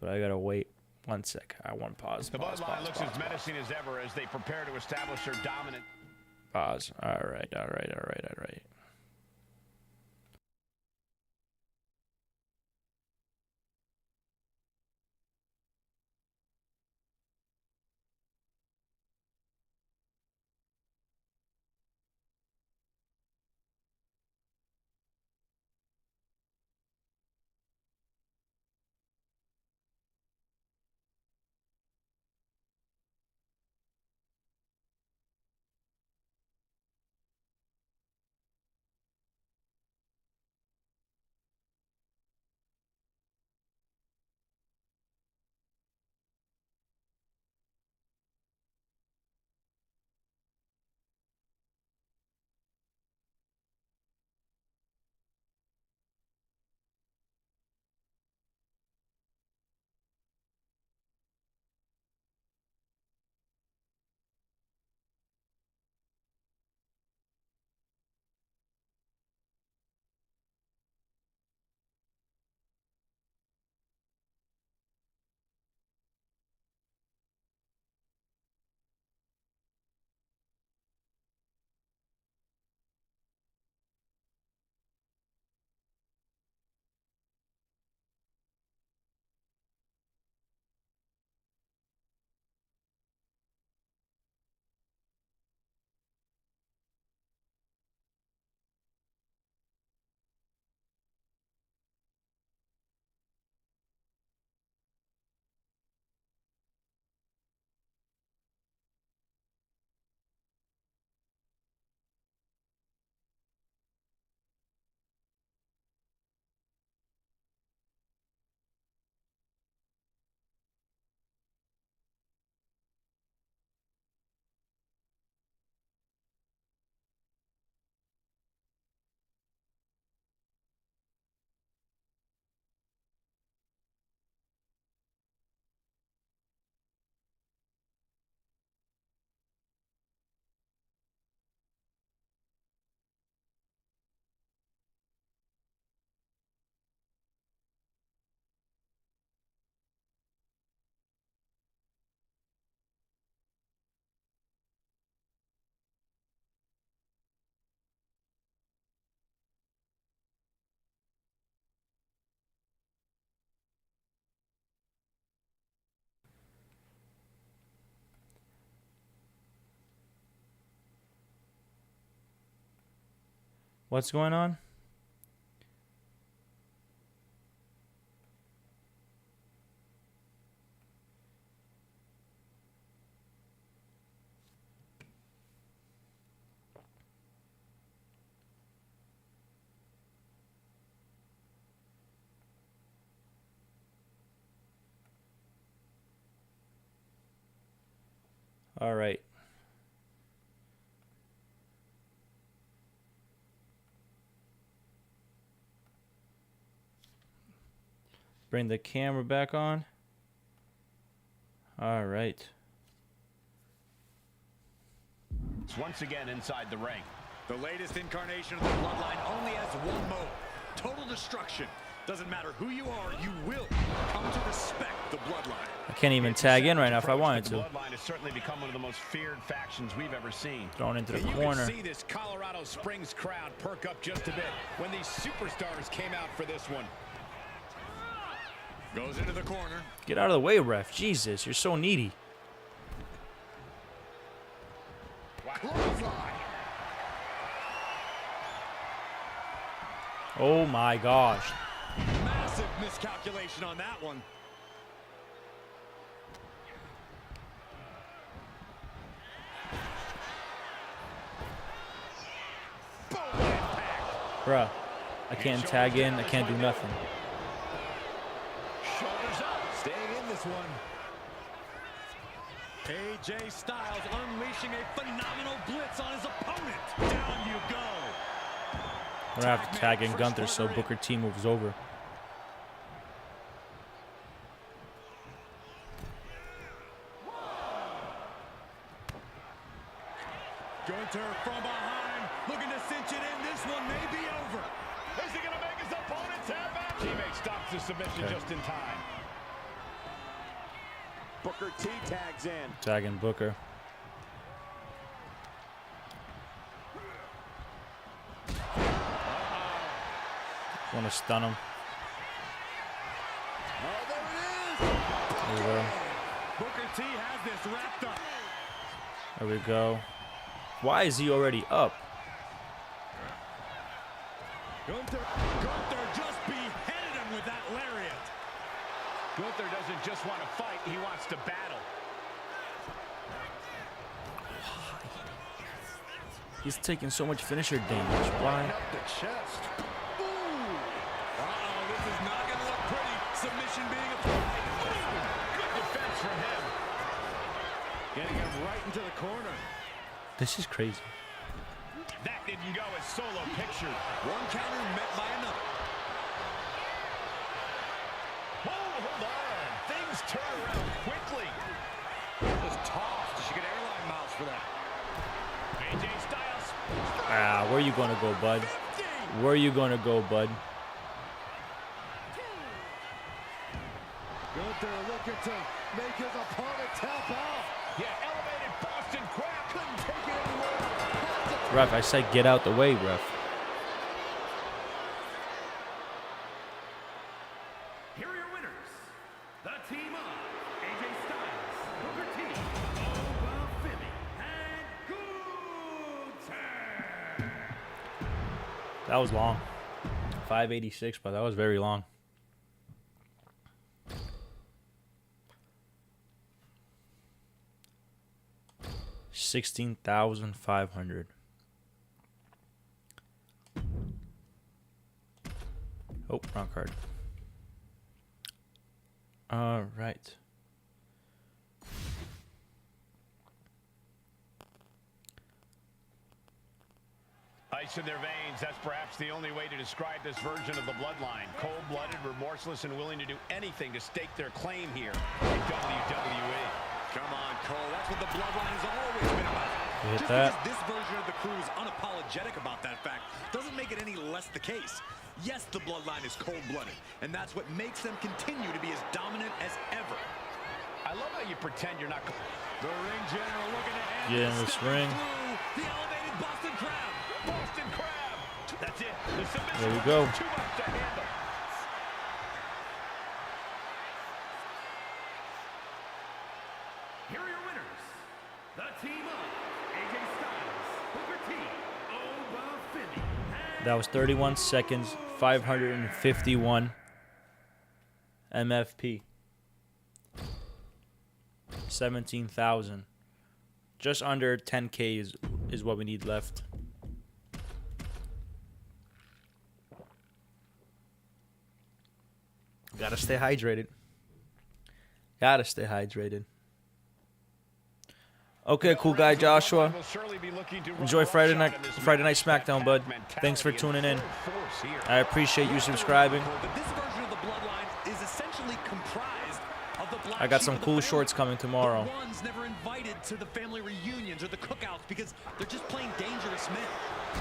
But I got to wait 1 sec. I want to pause. The bloodline looks as menacing as ever as they prepare to establish their dominant... Pause. All right. What's going on? All right. Bring the camera back on. All right. It's once again inside the ring. The latest incarnation of the Bloodline only has one mode: total destruction. Doesn't matter who you are, you will come to respect the Bloodline. I can't even tag in right now if I wanted The to. Bloodline has certainly become one of the most feared factions we've ever seen. Thrown into the And corner. You can see this Colorado Springs crowd perk up just a bit when these superstars came out for this one. Goes into the corner. Get out of the way, ref. Jesus, you're so needy. Clothesline. Oh my gosh. Massive miscalculation on that one. Boom, impact. Bruh. I can't tag in. I can't do nothing. Shoulders up, staying in this one. AJ Styles unleashing a phenomenal blitz on his opponent. Down you go. I'm gonna have to tag in Gunther so Booker T moves over. Gunther from behind, looking to cinch it in. This one may be over. Is he going to make his opponent tap out? Teammate stops the submission just in time. Booker T tags in. Tagging Booker. Want to stun him. Oh, there it is. There we go. Booker T has this wrapped up. There we go. Why is he already up? Gunther just beheaded him with that lariat. Gunther doesn't just want to fight, he wants to battle. He's taking so much finisher damage. Why? Up the chest. Ooh. Uh-oh, this is not going to look pretty. Submission being applied. Good defense from him. Getting him right into the corner. This is crazy. That didn't go as solo pictured. One counter met by another. Hold on. Things turn around quickly. Was tossed. She could airline miles for that. AJ Styles. Ah, where you gonna go, bud? Where you gonna go, bud? Gunther looking to make his opponent tap out. Yeah, elevated Boston Crab. Couldn't take it anywhere. Ref, I said get out the way, ref. Here are your winners. The team of AJ Styles, Booker T, Oba Femi, and Gunther. That was long. 586, but that was very long. $16,500. Oh, wrong card. All right. Ice in their veins, that's perhaps the only way to describe this version of the Bloodline. Cold-blooded, remorseless, and willing to do anything to stake their claim here in WWE. Come on, Cole. That's what the Bloodline has always been about. You hit Just that. because this version of the crew is unapologetic about that fact doesn't make it any less the case. Yes, the Bloodline is cold-blooded, and that's what makes them continue to be as dominant as ever. I love how you pretend you're not... The ring general looking to end Get in this ring. through the elevated Boston Crab. Boston Crab. That's it. The submission There we go. was too much to handle. Here are your winners. The team of AJ Styles, Booker T, Oba Femi, and That was 31 seconds, 551 MFP. 17,000. Just under 10K is what we need left. Gotta stay hydrated. Gotta stay hydrated. Okay, cool guy Joshua. Enjoy Friday night SmackDown, bud. Thanks for tuning in. I appreciate you subscribing. I got some cool shorts coming tomorrow. The ones never invited to the family reunions or the cookouts because they're just plain dangerous men.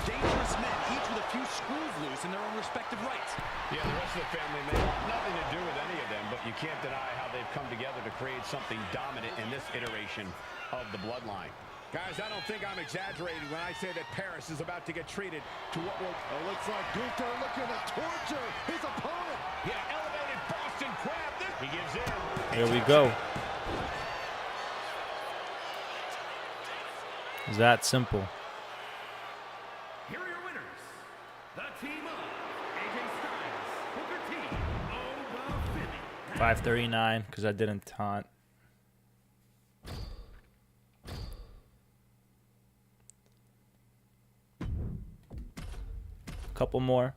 Dangerous men, each with a few screws loose in their own respective rights. Yeah, the rest of the family may have nothing to do with any of them, but you can't deny how they've come together to create something dominant in this iteration of the Bloodline. Guys, I don't think I'm exaggerating when I say that Paris is about to get treated to what will... It looks like Gunther looking to torture his opponent. Yeah, elevated Boston Crab. He gives in. Here we go. It's that simple. Here are your winners. The team of AJ Styles, Booker T, Oba Femi. 539 because I didn't taunt. Couple more.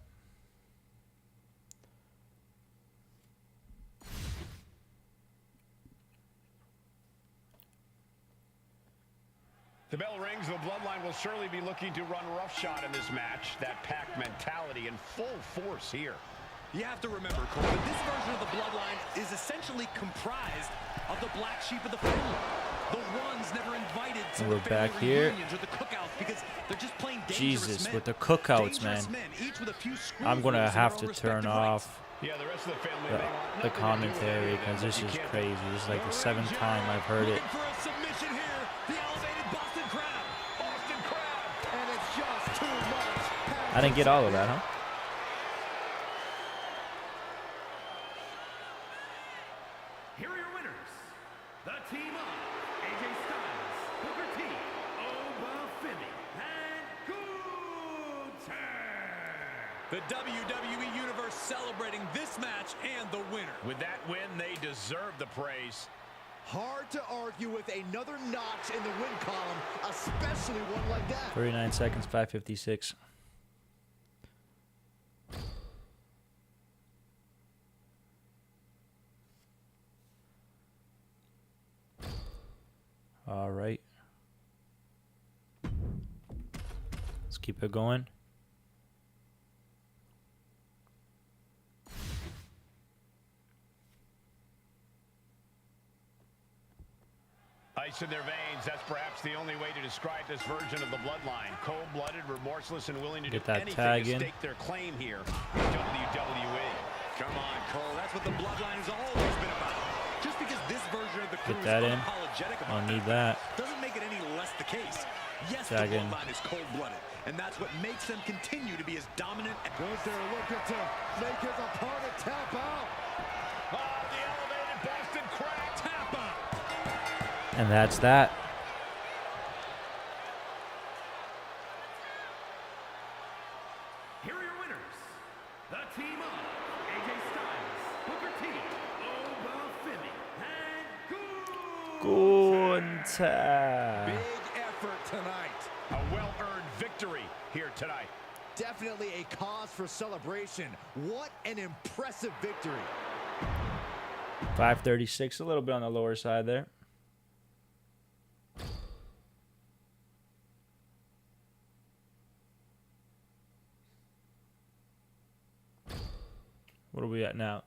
The bell rings. The Bloodline will surely be looking to run roughshod in this match. That pack mentality in full force here. You have to remember, Cole, that this version of the Bloodline is essentially comprised of the black sheep of the family. The ones never invited to We're the back family here. reunions or the cookouts because they're just plain dangerous Jesus, men. with the cookouts, man. Dangerous men, each with a few screws I'm gonna loose in have their to own turn respective rights. off Yeah, the rest of the family. the commentary because this is crazy. This is like the 7th time I've heard it. Looking for a submission here. The elevated Boston Crab. Boston Crab. And it's just too much. I didn't get all of that, huh? Here are your winners. The team of AJ Styles, Booker T, Oba Femi, and Gunther. The WWE Universe celebrating this match and the winner. With that win, they deserve the praise. Hard to argue with another notch in the win column, especially one like that. 39 seconds, 556. All right. Let's keep it going. Ice in their veins, that's perhaps the only way to describe this version of the Bloodline. Cold-blooded, remorseless, and willing to Get do that anything tag to in. stake their claim here in WWE. Come on, Cole. That's what the Bloodline has always been about. Just because this version of the crew Get is that in. unapologetic I'll about need that that. doesn't make it any less the case. Yes, Tag the in. Bloodline is cold-blooded, and that's what makes them continue to be as dominant. Gunther looking to make his opponent tap out. The elevated Boston Crab. Tap out. And that's that. Here are your winners. The team of AJ Styles, Booker T, Oba Femi, and Gunther. Big effort tonight. A well-earned victory here tonight. Definitely a cause for celebration. What an impressive victory. 536, a little bit on the lower side there. What are we at now?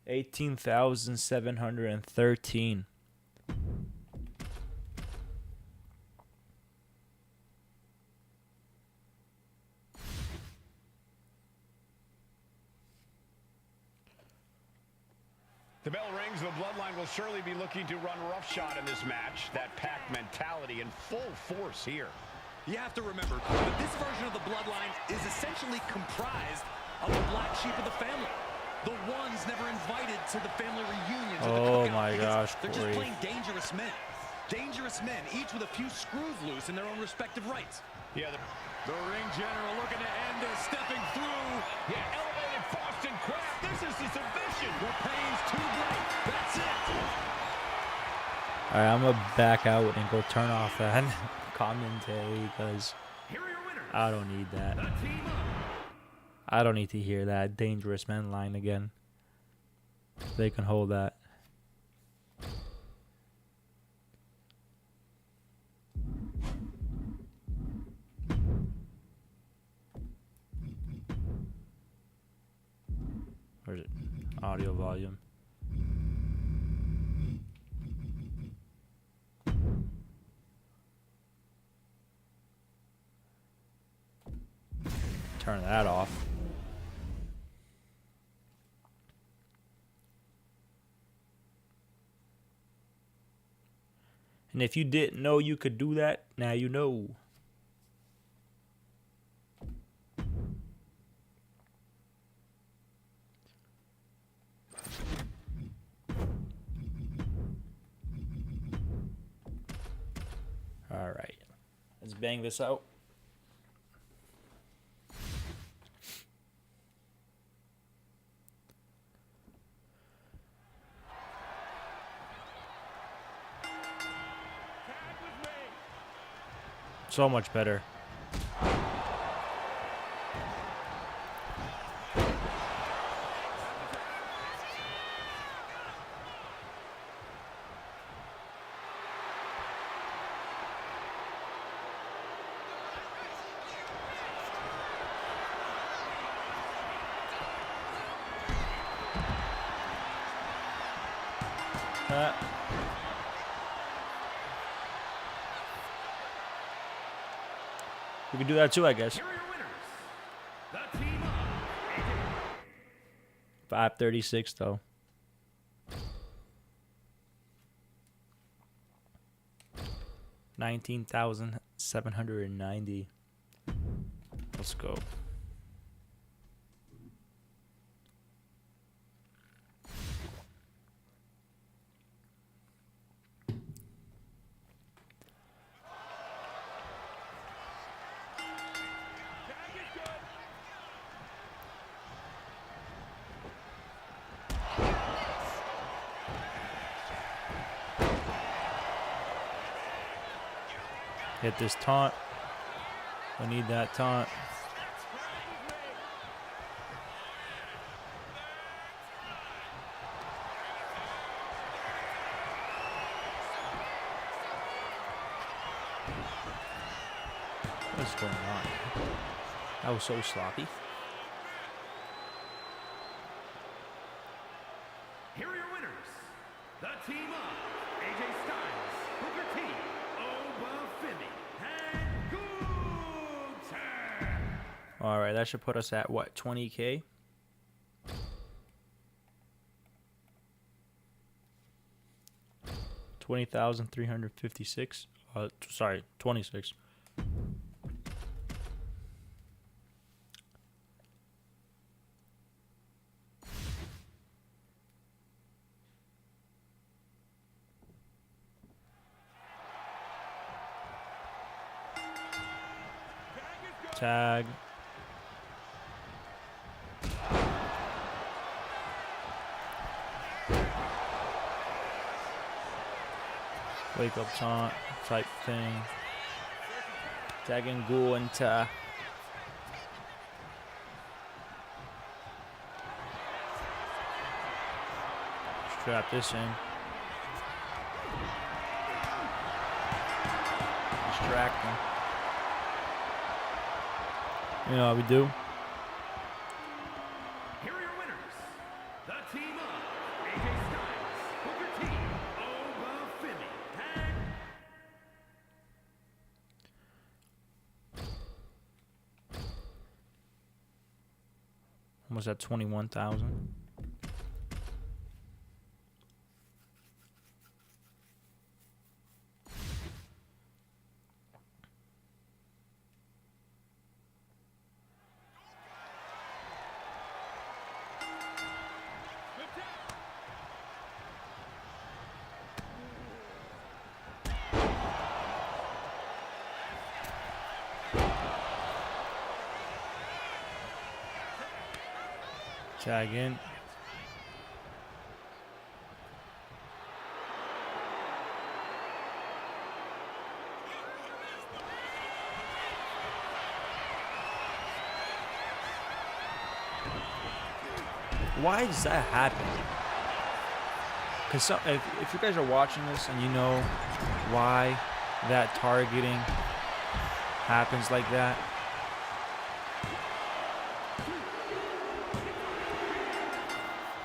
18,713. The bell rings. The Bloodline will surely be looking to run roughshod in this match. That pack mentality in full force here. You have to remember, Cole, that this version of the Bloodline is essentially comprised of the black sheep of the family. The ones never invited to the family reunions or the Oh cookouts my because gosh, they're Corey. just plain dangerous men. Dangerous men, each with a few screws loose in their own respective rights. Yeah, the ring general looking to end this, stepping through. Yeah, elevated Boston Crab. This is the submission. The pain's too great. That's it. Alright, I'm gonna back out and go turn off that commentary because Here are your winners. I don't need that. The team up. I don't need to hear that dangerous men line again. They can hold that. Where's it? Audio volume. Turn that off. And if you didn't know you could do that, now you know. All right. Let's bang this out. So much better. We can do that too, I guess. Here are your winners. The team up. 536 though. $19,790. Let's go. Hit this taunt. We need that taunt. What's going on? That was so sloppy. Here are your winners. The team up. AJ Styles, Booker T, Obafemi, and Gunther. All right, that should put us at what, 20K? $20,356. Sorry, 26. Tag. Wake up taunt type thing. Tagging Gunther. Strap this in. Distract him. You know how we do. Here are your winners. The team up. AJ Styles, Booker T, Obafemi, and Almost at 21,000. Tag in. Why does that happen? Because if you guys are watching this and you know why that targeting happens like that,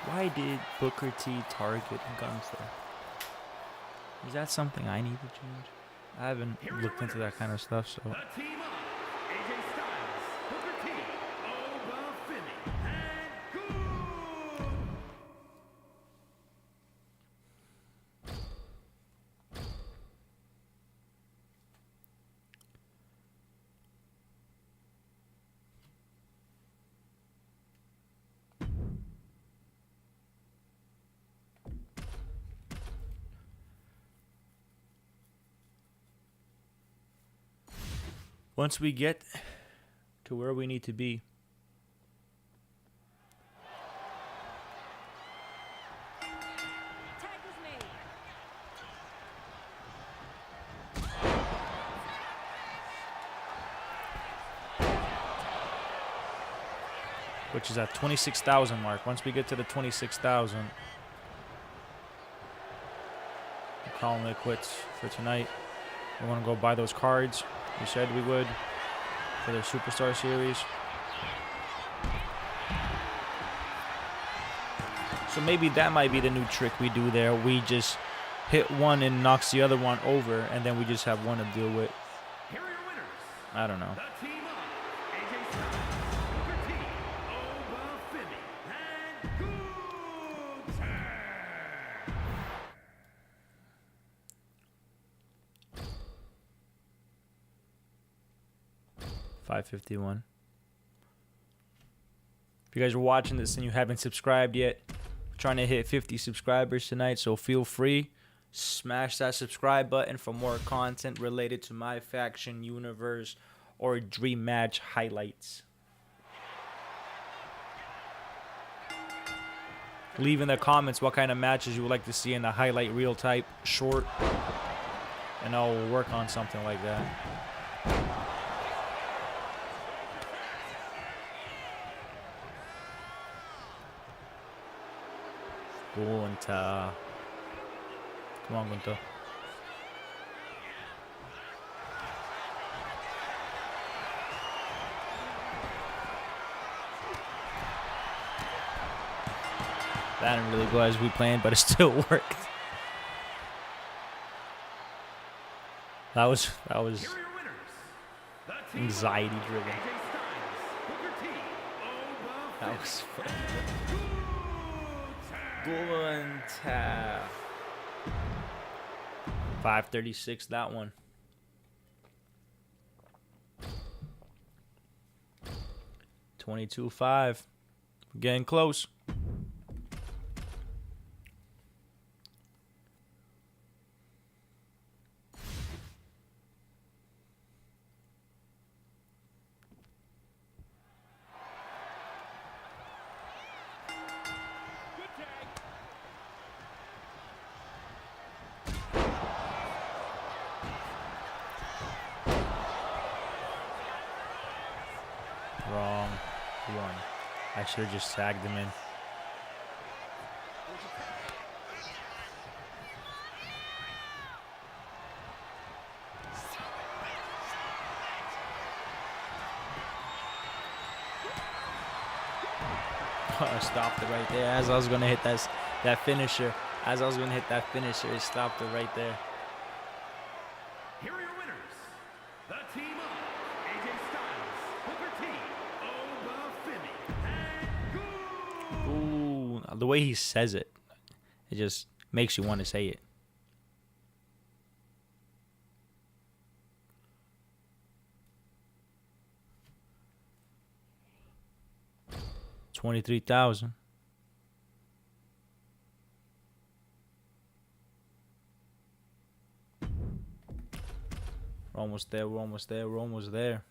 why did Booker T target Gunther? Is that something I need to change? I haven't looked into that kind of stuff, so. The team up, AJ Styles, Booker T, Obafemi, and Good. Once we get to where we need to be, Tag was made. which is at 26,000 mark. Once we get to the 26,000, we're calling it quits for tonight. We want to go buy those cards. We said we would for the Superstar Series. So maybe that might be the new trick we do there. We just hit one and knocks the other one over, and then we just have one to deal with. Here are your winners. I don't know. The team up, AJ Styles, Booker T, Obafemi, and Gunther. 551. If you guys are watching this and you haven't subscribed yet, we're trying to hit 50 subscribers tonight, so feel free, smash that subscribe button for more content related to my faction universe or dream match highlights. Leave in the comments what kind of matches you would like to see in the highlight reel type short, and I'll work on something like that. Gunther. Come on, Gunther. That didn't really go as we planned, but it still worked. That was Here are your winners. The team anxiety driven. AJ Styles, Booker T, Obafemi, That was fun. Gunther. Gunther. 536, that one. 22-5. We're getting close. Wrong one. I should have just tagged him in. I stopped it right there. As I was gonna hit that finisher. As I was gonna hit that finisher, it stopped it right there. Here are your winners. The team up, AJ Styles, Booker T, Obafemi, and Gunther. Ooh, the way he says it, it just makes you want to say it. $23,000. We're almost there. We're almost there. We're almost there.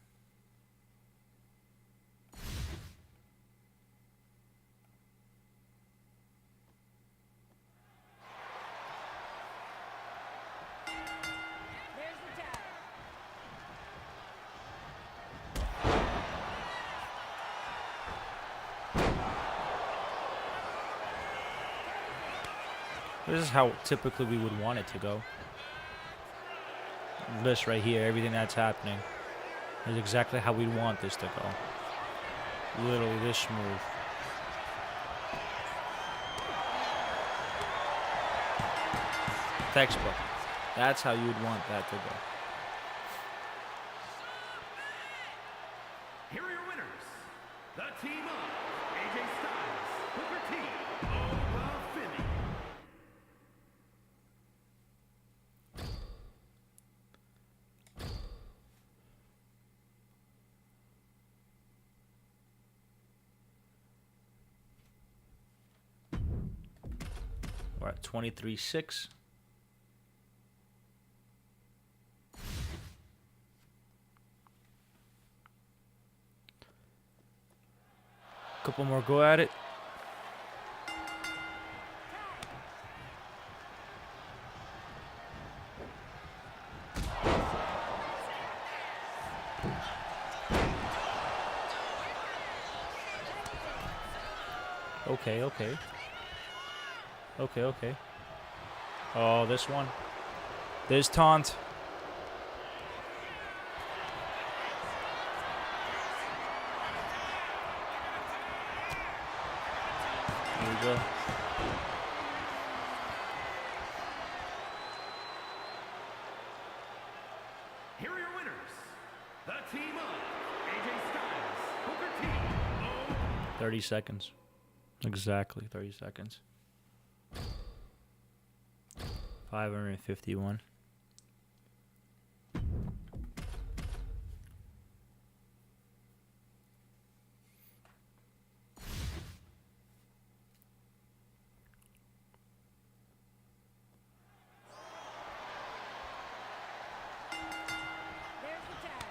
This is how typically we would want it to go. This right here, everything that's happening, is exactly how we want this to go. Literally this smooth. Textbook. That's how you'd want that to go. Here are your winners. The team of AJ Styles, Booker T, Oba Femi. We're at 23-6. Couple more go at it. Okay, okay. Okay, okay. Oh, this one. There's taunt. There we go. Here are your winners. The team of AJ Styles, Booker T, 30 seconds. Exactly 30 seconds. 551. There's the tag.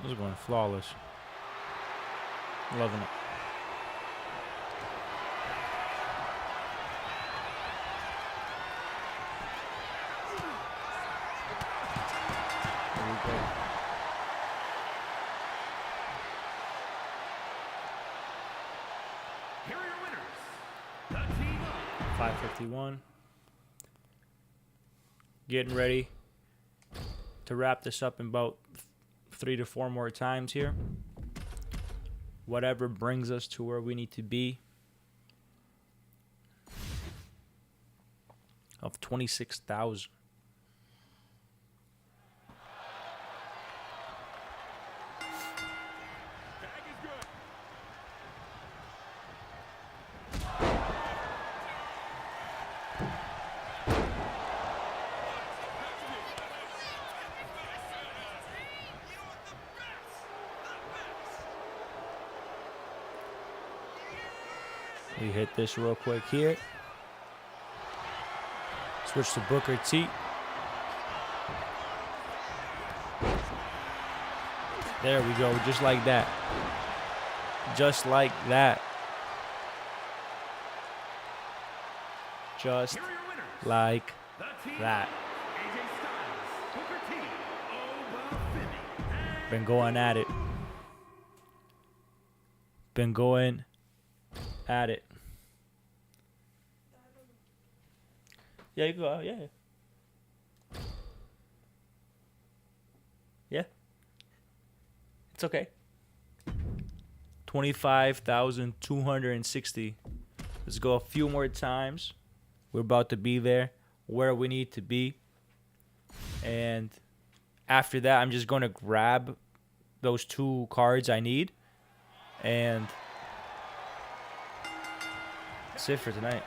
This is going flawless. Loving it. There we go. Here are your winners. The team of 551. Getting ready to wrap this up in about 3 to 4 more times here. Whatever brings us to where we need to be. Of 26,000. We hit this real quick here. Switch to Booker T. There we go, just like that. Just like that. Just Here are your winners. like The team that. AJ Styles, Booker T, Oba Femi. Been going at it. Been going at it. Yeah, you go out, yeah. Yeah. It's okay. 25,260. Let's go a few more times. We're about to be there where we need to be. And after that, I'm just going to grab those 2 cards I need. And that's it for tonight.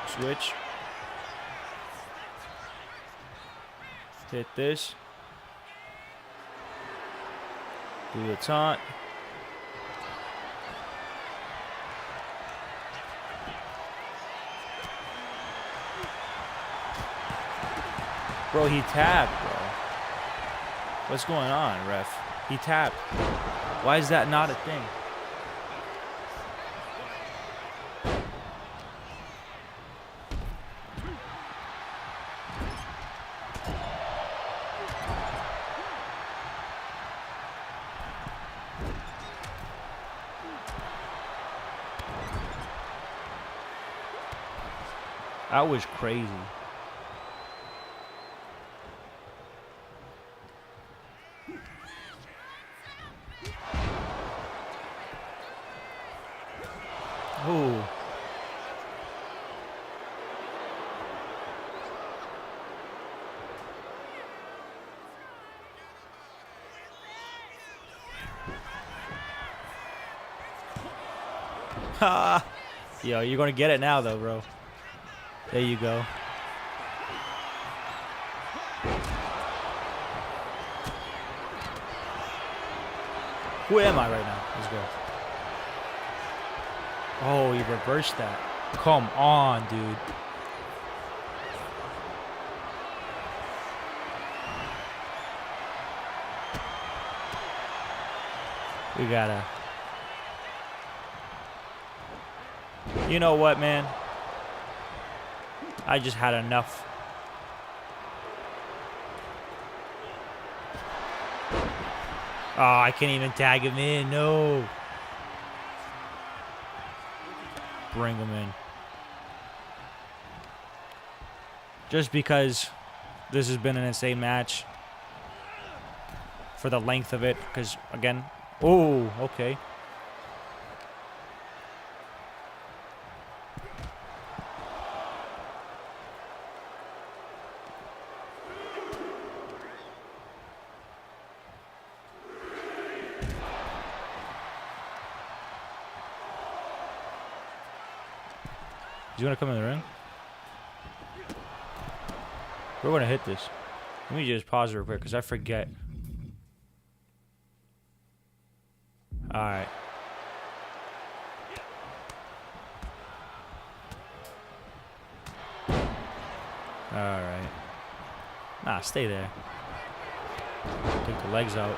Switch. Hit this. Do the taunt. Bro, he tapped, bro. What's going on, ref? He tapped. Why is that not a thing? That was crazy. Ooh. Ha! Yo, you're gonna get it now, though, bro. There you go. Who am I right now? Let's go. Oh, he reversed that. Come on, dude. We gotta. You know what, man? I just had enough. Oh, I can't even tag him in. No. Bring him in. Just because this has been an insane match for the length of it. Because, again, oh, okay. He's gonna come in the ring. We're gonna hit this. Let me just pause real quick because I forget. Alright. Alright. Nah, stay there. Take the legs out.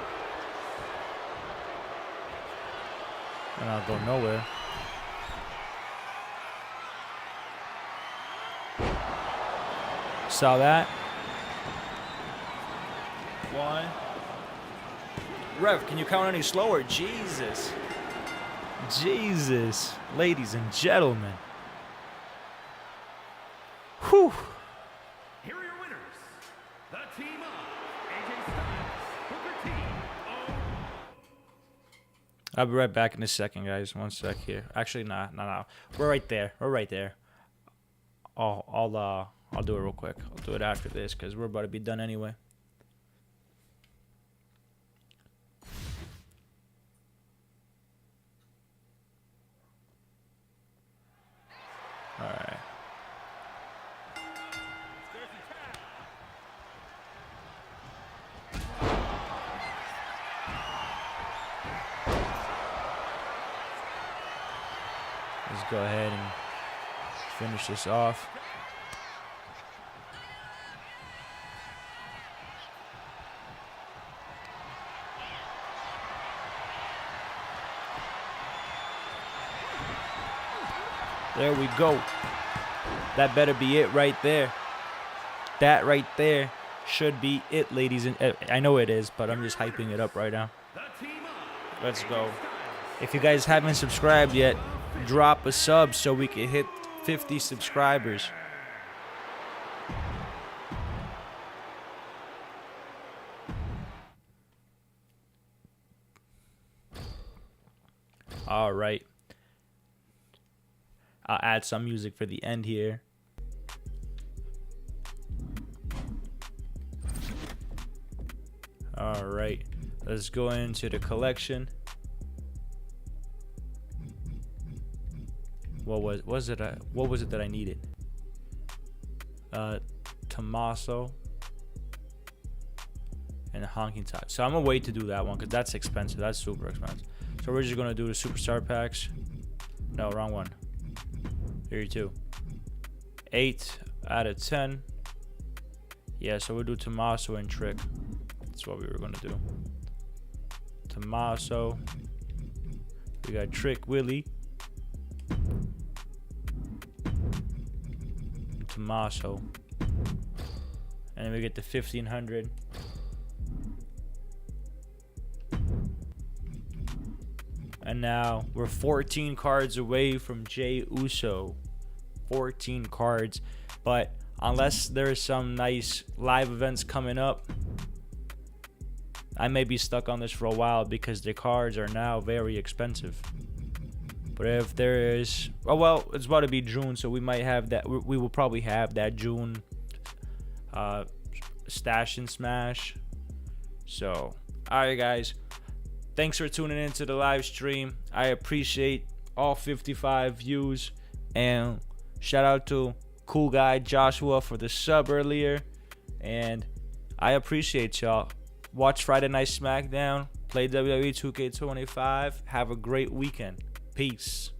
And I'll go nowhere. Saw that. One. Rev, can you count any slower? Jesus. Jesus. Ladies and gentlemen. Whew. Here are your winners. The team of AJ Styles, Booker T. I'll be right back in a second, guys. One sec here. Actually, nah. We're right there. We're right there. I'll do it real quick. I'll do it after this because we're about to be done anyway. All right. Let's go ahead and finish this off. There we go. That better be it right there. That right there should be it, ladies. And I know it is, but I'm just hyping it up right now. Let's go. If you guys haven't subscribed yet, drop a sub so we can hit 50 subscribers. All right. I'll add some music for the end here. All right, let's go into the collection. What was it that I needed? Tommaso and Honking Top. So I'm gonna wait to do that one because that's expensive. That's super expensive. So we're just gonna do the superstar packs. No, wrong one. 32. 8 out of 10. Yeah, so we'll do Tommaso and Trick. That's what we were gonna do. Tommaso. We got Trick Willie. Tommaso. And then we get the 1500. And now we're 14 cards away from Jey Uso. 14 cards. But unless there's some nice live events coming up, I may be stuck on this for a while because the cards are now very expensive. But if there is, oh well, it's about to be June, so we might have that. We will probably have that June stash and smash. So, alright guys, thanks for tuning into the live stream. I appreciate all 55 views, and shout out to cool guy Joshua for the sub earlier, and I appreciate y'all. Watch Friday Night SmackDown, play WWE 2K25. Have a great weekend. Peace.